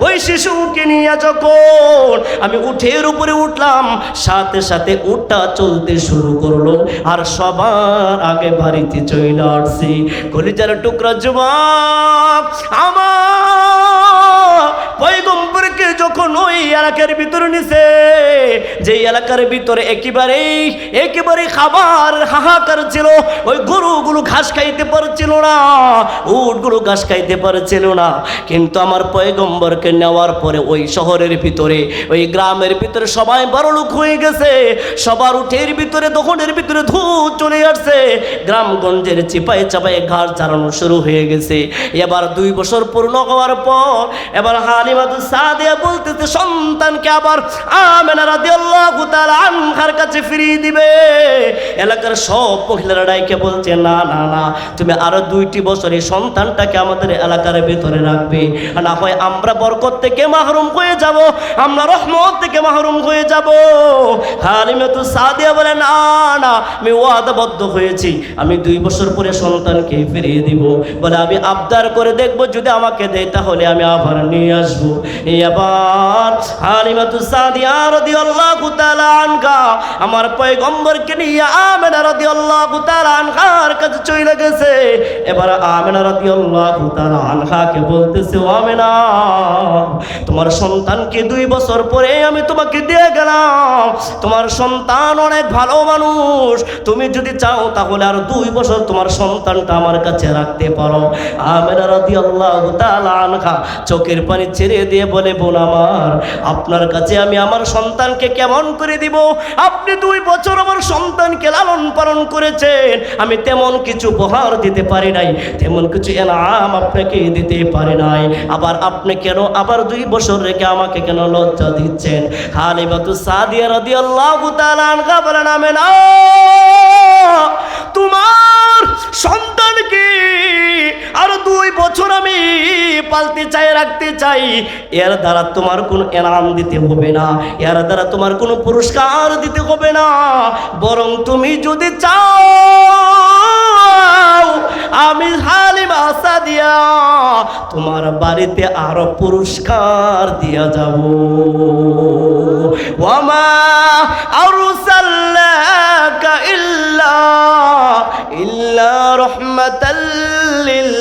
A: ওই শিশুকে নিয়ে যখন আমি উটের উপরে উঠলাম, সাথে সাথে উটটা চলতে শুরু করলো আর সবার আগে বাড়িতে চলে আসছে। কলিজার টুকরা যুবক, আমার পয়গম্বরকে যখন ওই এলাকার ভিতরে নিছে, যে এলাকার ভিতরে একেবারে খাবার হাহাকার ছিল, ওই গরুগুলো ঘাস খাইতে পারছিল না, উটগুলো ঘাস খাইতে পারছিল না। কিন্তু আমার পয়গম্বরকে নেওয়ার পরে ওই শহরের ভিতরে, ওই গ্রামের ভিতরে সবাই বড়লোক হয়ে গেছে, সবার উটের ভিতরে দোকানের ভিতরে ধূপ চলে আসছে, গ্রামগঞ্জের চিপাই চাপাই ঘাস চালানো শুরু হয়ে গেছে। এবার 2 বছর পূর্ণ হওয়ার পর এবার হালিমাতুস সাদিয়া বলতেছে, সন্তানকে আবার আমেনা রাদিয়াল্লাহু তাআলা আনহার কাছে ফিরিয়ে দিবে। এলাকার সব মহিলারা ডাইকে বলছে, না না না, তুমি আরো 2টি বছর এই সন্তানটাকে আমাদের এলাকার ভিতরে রাখবে, না হয় আমরা বরকত থেকে মাহরুম হয়ে যাব, আমরা রহমত থেকে মাহরুম হয়ে যাব। হালিমাতুস সাদিয়া বলে, না না, আমি ওয়াদাবদ্ধ হয়েছি, আমি 2 বছর পরে সন্তানকে ফিরিয়ে দিব। বলে, আমি আবদার করে দেখবো, যদি আমাকে দেয় তাহলে আমি আবার নিয়ে আসবো। এবার হালিমাতুস সাদিয়া রাদিয়াল্লাহু তাআলা আনহা আমার পয়গম্বরকে নিয়ে আমিনা রাদিয়াল্লাহু তাআলা আনহার কাছে চলে গেছে। এবার আমিনা রাদিয়াল্লাহু তাআলা আনহাকে বলতেছে, ও আমিনা, তোমার সন্তানকে 2 বছর পরে আমি তোমাকে দিয়ে গেলাম। তোমার সন্তান অনেক ভালো মানুষ, তুমি যদি চাও তাহলে আর 2 বছর তোমার সন্তানটা আমার কাছে রাখতে পারো। আমিনা রাদিয়াল্লাহু তাআলা আনহা চোখের পানি ছেড়ে দিয়ে বলে, বোন আমার, আপনার কাছে আমি আমার সন্তানকে কেমন করে দিব? আপনি 2 বছর আমার সন্তানকে লালন পালন করেছেন, আমি তেমন কিছু উপহার দিতে পারি নাই, তেমন কিছু ইনাম আপনাকে দিতে পারি নাই। আবার আপনি কেন আবার 2 বছর রেখে আমাকে কেন লজ্জা দিচ্ছেন? হালিমাতুস সাদিয়া রাদিয়াল্লাহু তাআলা আনহা বলেন, আমিনা, তোমার সন্তানকে আর 2 বছর আমি পালতে চাই, রাখতে চাই, এর দ্বারা তোমার কোনো ইনাম দিতে হবে না, এর দ্বারা তোমার কোনো পুরস্কার দিতে হবে না, বরং তুমি যদি চাও আমি হালিমা সাদিয়া তোমার বাড়িতে আরো পুরস্কার দিয়া যাব। ওয়ামা আরসালনাকা ইল্লা রাহমাতাল লিল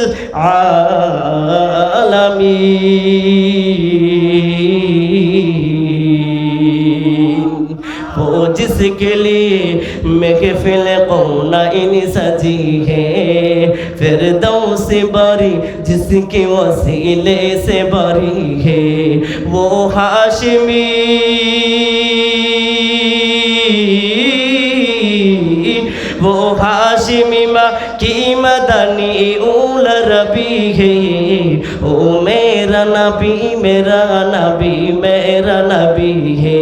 A: আলামিন। वो जिसके लिए महफिल कौनाइन सजी है, फिरदौस बारी जिसके वसीले से बारी है, वो हाशिमी वो हाशिमी माँ की मदनी उल रबी है। ओ मेरा नबी मेरा नबी मेरा नबी है,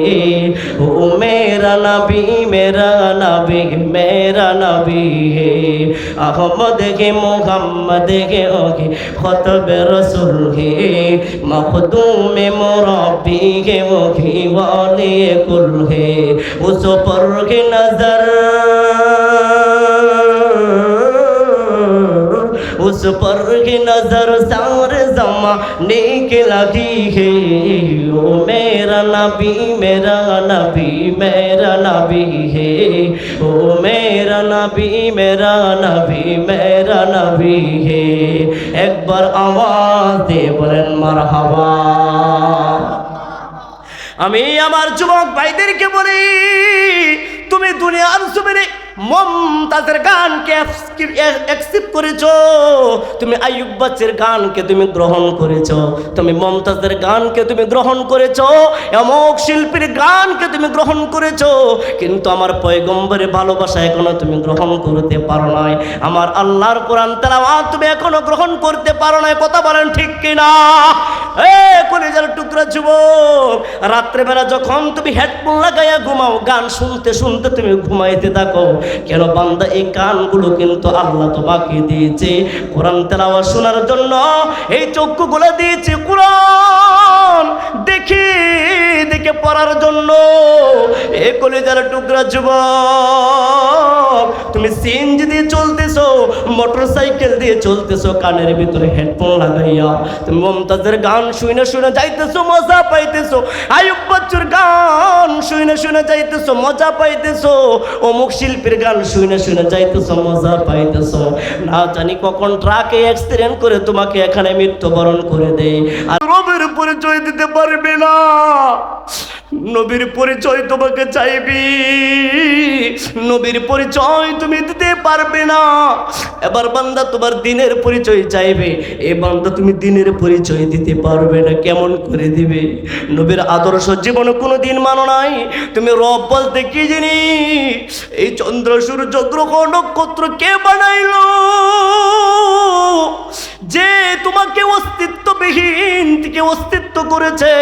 A: ओ मेरा नबी मेरा नबी मेरा नबी है। अहमद के मोहम्मद के ओके खतब रसूल है, मखदूम मुरब्बी के वो भी वाले कुल है। उस पर के नजर उस पर की नजर सारे ज़माने की लगी है। ओ मेरा नबी मेरा नबी मेरा नबी है, ओ मेरा नबी मेरा नबी मेरा नबी है। एक बार आवाज दे बोलें मरहबा। আমি আমার যুবক ভাইদেরকে বলি, তুমি দুনিয়ার জমিনে মুমতাজের গানকে অ্যাকসেপ্ট করেছো, তুমি আইয়ুব বাচ্চার গানকে তুমি গ্রহণ করেছো, তুমি মুমতাজের গানকে তুমি গ্রহণ করেছো, অমুক শিল্পীর গানকে তুমি গ্রহণ করেছো, কিন্তু আমার পয়গম্বরের ভালোবাসা এখনো তুমি গ্রহণ করতে পারো নাই। আমার আল্লাহর কোরআন তেলাওয়াত তুমি এখনো গ্রহণ করতে পারো নাই। কথা বলেন ঠিক কিনা? কলিজার টুকরা যুবক, রাত্রেবেলা যখন তুমি হেডফোন লাগাইয়া ঘুমাও, গান শুনতে শুনতে তুমি ঘুমাইতে থাকো, কেন বান্দা? এই কানগুলো কিন্তু আল্লাহ তোমাকে দিয়েছে কোরআন তেলাওয়াত শোনার জন্য, এই চক্ষুগুলো দিয়েছে কোরআন দেখে দেখে পড়ার জন্য। এই কলিজার টুকরা যুবক, তুমি সিএনজি দিয়ে চলতেছো, মোটরসাইকেল দিয়ে চলতেছো, কানের ভিতরে হেডফোন লাগাইয়া তুমি মুমতাজের গান শুনে শুনে যাইতেছো, মজা পাইতেছো, আইয়ুব বাচ্চুর গান শুনে শুনে যাইতেছো, মজা পাইতেছো, অমুক শিল্পীর গান শুনে শুনে যাইতেছো, মজা পাইতেছো, না জানি কখন ট্রাকে অ্যাক্সিডেন্ট করে তোমাকে এখানে মৃত্যুবরণ করে দেয়। আর রবের পরিচয় দিতে পারবে না, নবীর পরিচয় তোমাকে চাইবি, নবীর পরিচয় তুমি দিতে পারবে না। এবার বান্দা তোমার দিনের পরিচয় চাইবে, এই বান্দা তুমি দিনের পরিচয় দিতে পারবে না, কেমন করে দিবে? নবীর আদর্শ জীবনে কোনো দিন মানো নাই। তুমি রব বলতে কি জিনিস? এই চন্দ্র সূর্য গ্রহ নক্ষত্র কে বানাইলো? যে তোমাকে অস্তিত্ববিহীন থেকে অস্তিত্ব করেছে,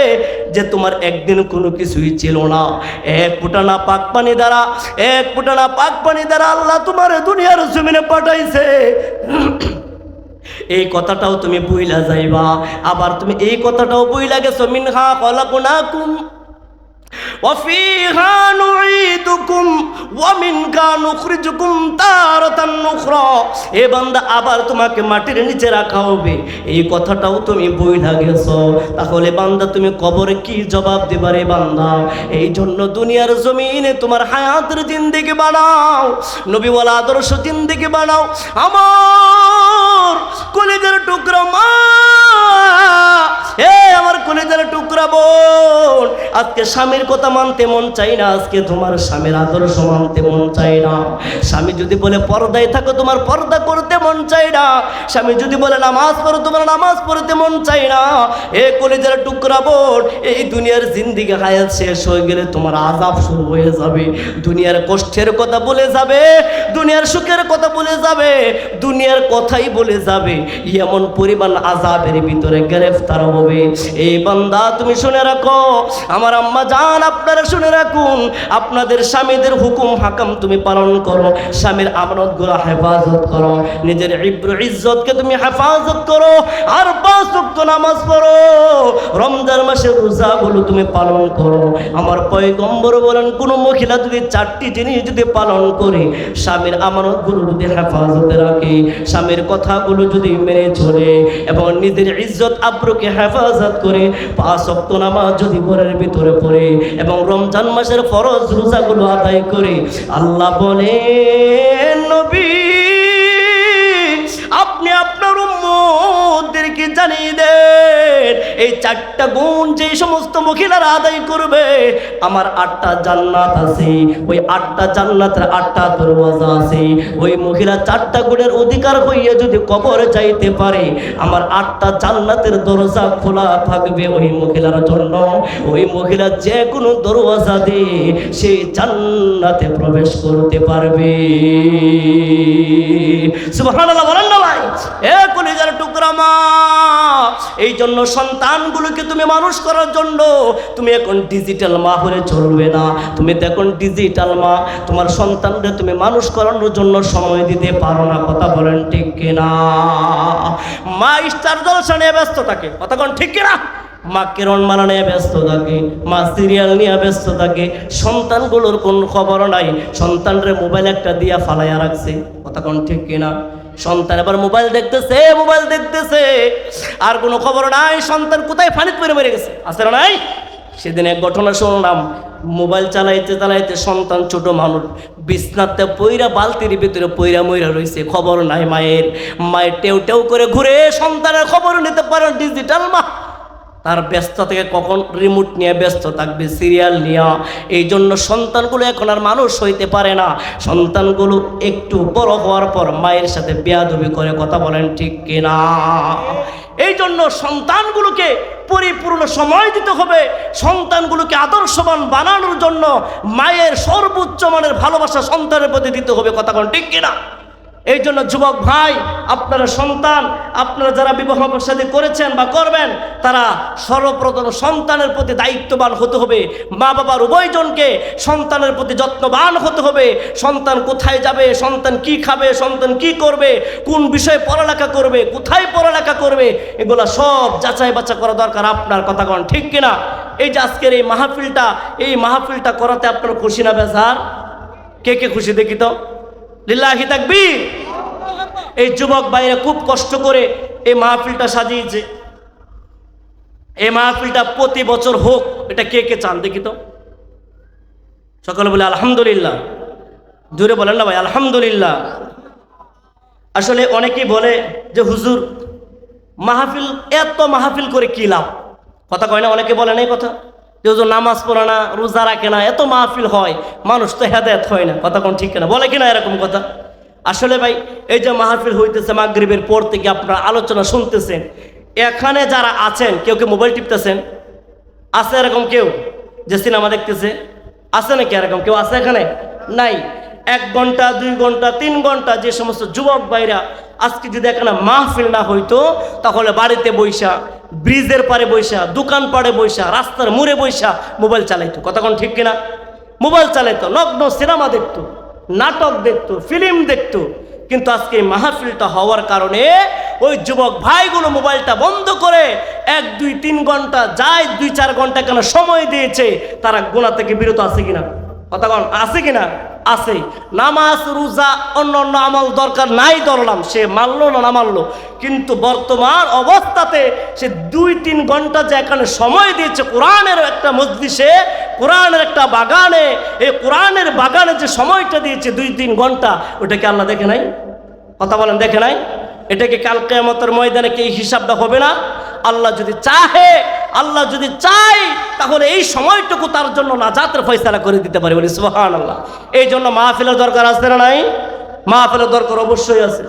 A: যে তোমার একদিন কোনো কিছুই ছিল না, এক ফোঁটা না পাক পানি দ্বারা, এক ফোঁটা না পাক পানি দ্বারা আল্লাহ তোমার দুনিয়ার জমিনে পাঠাইছে। এই কথাটাও তুমি ভুইলা যাইবা। আবার তুমি এই কথাটাও ভুইলা গেছো, মিনহা খলাকনাকুম ওয়াফিহা নুঈদুকুম ওয়া মিনহা নুখরিজুকুম তারাতান নুখরা। এ বান্দা আবার তোমাকে মাটির নিচে রাখা হবে, এই কথাটাও তুমি বইলা গেছো। তাহলে বান্দা তুমি কবরে কি জবাব দিবা রে বান্দা? এই জন্য দুনিয়ার জমিনে তোমার হায়াতের জিন্দেগি বানাও, নবী ওয়ালা আদর্শ জিন্দেগি বানাও। আমার কলিজার টুকরা মা, আমার কলিজার টুকরা বোন, আজকে স্বামীর কথা মানতে মন চাই না, আজকে তোমার স্বামীর আদর্শ মানতে মন চাই না। স্বামী যদি বলে পর্দায় থাকো, তোমার পর্দা করতে মন চাই না। স্বামী যদি বলে নামাজ পড়ো, তোমার নামাজ পড়তে মন চাই না। এ কলিজার টুকরা বোন, এই দুনিয়ার জিন্দেগি হায়াত শেষ হয়ে গেলে তোমার আযাব শুরু হয়ে যাবে। দুনিয়ার কষ্টের কথা বলে যাবে, দুনিয়ার সুখের কথা বলে যাবে, দুনিয়ার কথাই বলে যাবে। এমন পরিমাণ আযাবের ভিতরে গ্রেফতার হবে। এই বান্দা তুমি শুনে রাখো, আমার আম্মা জান আপনারা শুনে রাখুন, আপনাদের স্বামীদের হুকুম হাকাম তুমি পালন করো, স্বামীর আমানতগুলো হেফাজত করো, নিজের ইজ্জতকে তুমি হেফাজত করো, আর 5 ওয়াক্ত নামাজ পড়ো, রমজান মাসের রোজাগুলো তুমি পালন করো। আমার পয়গম্বর বলেন, কোন মহিলা যদি 4টি জিনিস যদি পালন করে, স্বামীর আমানতগুলো যদি হেফাজতে রাখে, স্বামীর কথাগুলো যদি মেনে চলে এবং নিজের ইজ্জত আব্রুকে হেফাজত করে, 5 ওয়াক্ত নামাজ যদি ঘরের ভিতরে পড়ে এবং রমজান মাসের ফরজ রোজাগুলো আদায় করে, আল্লাহ বলেন নবী আপনি আপনার উম্মতদেরকে জানিয়ে দেন, এই 4টা গুণ যে সমস্ত মহিলারা আদায় করবে, আমার 8টা জান্নাত আছে। ওই 8টা জান্নাতের 8টা দরওয়াজা আছে। ওই মহিলা 4টা গুণের অধিকার হইয়া যদি কবরে যাইতে পারে, আমার 8টা জান্নাতের দরজা খোলা থাকবে ওই মহিলার জন্য। ওই মহিলা যে কোনো দরওয়াজা দিয়ে সেই জান্নাতে প্রবেশ করতে পারবে। সুবহানাল্লাহ বলেন না ভাই? এ কলিজার টুকরা মা, এই জন্য সন্তানগুলোকে তুমি মানুষ করার জন্য তুমি এখন ডিজিটাল মা হয়ে চলবে না। তুমি তো এখন ডিজিটাল মা, তোমার সন্তানদের তুমি মানুষ করানোর জন্য সময় দিতে পারো না। কথা বলেন ঠিক কিনা? মা স্টার জলসা নিয়ে ব্যস্ত থাকে, কথা কোন ঠিক কিনা? মা কিরণ মালা নিয়ে ব্যস্ত থাকে, মা সিরিয়াল নিয়ে ব্যস্ত থাকে, সন্তানগুলোর কোন খবর নাই। সন্তানরে মোবাইল একটা দিয়া ফালাইয়া রাখছে, কথা কোন ঠিক কিনা? সন্তান এবার মোবাইল দেখতেছে আর কোনো খবর নাই। সন্তান কোথায় পানিতে পড়ে মরে গেছে, আছে না নাই? সেদিন এক ঘটনা শুনলাম, মোবাইল চালাইতে সন্তান ছোট মানুষ বিছনাতে পইরা বালতির ভিতরে পইরা মইরা রয়েছে, খবর নাই মায়ের। মায়ের টেউ টেউ করে ঘুরে সন্তানের খবর নিতে পারে ডিজিটাল মা। তার ব্যস্ত থেকে কখন রিমোট নিয়ে ব্যস্ত থাকবে, সিরিয়াল নিয়ে। এই জন্য সন্তানগুলো এখন আর মানুষ হইতে পারে না। সন্তানগুলো একটু বড় হওয়ার পর মায়ের সাথে বেয়াদবি করে, কথা বলেন ঠিক কিনা? এই জন্য সন্তানগুলোকে পরিপূর্ণ সময় দিতে হবে। সন্তানগুলোকে আদর্শবান বানানোর জন্য মায়ের সর্বোচ্চ মানের ভালোবাসা সন্তানের প্রতি দিতে হবে, কথা বলেন ঠিক কিনা? এই জন্য যুবক ভাই, আপনারা সন্তান, আপনারা যারা বিবাহ শাদী করেছেন বা করবেন, তারা সর্বপ্রথম সন্তানের প্রতি দায়িত্ববান হতে হবে। মা বাবার উভয়জনকে সন্তানের প্রতি যত্নবান হতে হবে। সন্তান কোথায় যাবে, সন্তান কি খাবে, সন্তান কি করবে, কোন বিষয়ে পড়ালেখা করবে, কোথায় পড়ালেখা করবে, এগুলা সব যাচাই বাছা করা দরকার। আপনার কথা কোন ঠিক কিনা? এই যে আজকের এই মাহফিলটা করাতে আপনার খুশি না বেজার? কে কে খুশি দেখি তো? লিল্লাহি তাকবীর। এই যুবক ভাইরা খুব কষ্ট করে এই মাহফিলটা সাজিয়েছে। এই মাহফিলটা প্রতি বছর হোক, এটা কে কে চান দেখি তো? সকলে বলে আলহামদুলিল্লাহ। জোরে বলেন না ভাই, আলহামদুলিল্লাহ। আসলে অনেকেই বলে যে হুজুর মাহফিল, এত মাহফিল করে কি লাভ? কথা কয় না? অনেকে বলে না এই কথা, যে হুজুর নামাজ পড়ে না, রোজা রাখে না, এত মাহফিল হয়, মানুষ তো হেদায়েত হয় না। কথা কোন ঠিক কিনা? বলে কিনা এরকম কথা? আসলে ভাই, এই যে মাহফিল হইতেছে মাগরিবের পর থেকে আপনারা আলোচনা শুনতেছেন, এখানে যারা আছেন কেউ কেউ মোবাইল টিপতেছেন? আছে এরকম কেউ যে সিনেমা দেখতেছে? আছে নাকি এরকম কেউ? আছে এখানে? নাই। 1 ঘন্টা 2 ঘন্টা 3 ঘন্টা যে সমস্ত যুবক ভাইরা আজকে যদি এখানে মাহফিল না হইতো, তাহলে বাড়িতে বৈশা, ব্রিজের পারে বৈশা, দোকান পাড়ে বৈশা, রাস্তার মোড়ে বৈশা মোবাইল চালাইতো। কথা কোন ঠিক কিনা? মোবাইল চালাইতো, নগ্ন সিনেমা দেখতো, নাটক দেখতো, ফিল্ম দেখতো। কিন্তু আজকে এই মাহফিলটা হওয়ার কারণে ওই যুবক ভাইগুলো মোবাইলটা বন্ধ করে 1, 2, 3 ঘন্টা যায় 2-4 ঘন্টা কেন সময় দিয়েছে, তারা গুনাহ থেকে বিরত আছে কিনা? কথা বল, আছে কিনা? আছে। নামাজ রোজা অন্য অন্য আমল দরকার নাই ধরলাম, সে মানলো না মানলো, কিন্তু বর্তমান অবস্থাতে সে 2-3 ঘন্টা যে এখানে সময় দিয়েছে কোরআনের একটা মজলিসে, কোরআনের একটা বাগানে, এই কোরআনের বাগানে যে সময়টা দিয়েছে 2-3 ঘন্টা, ওটাকে আল্লাহ দেখে নাই? কথা বলেন, দেখে নাই? এটাকে কাল কিয়ামতের ময়দানে কি হিসাবটা হবে না? আল্লাহ যদি চাহে, আল্লাহ যদি চায়, তাহলে এই সময়টুকু তার জন্য নাজাতের ফয়সালা করে দিতে পারে। বলি সুবহানাল্লাহ। এই জন্য মাহফিলের দরকার আছে না নাই? মাহফিলের দরকার অবশ্যই আছে।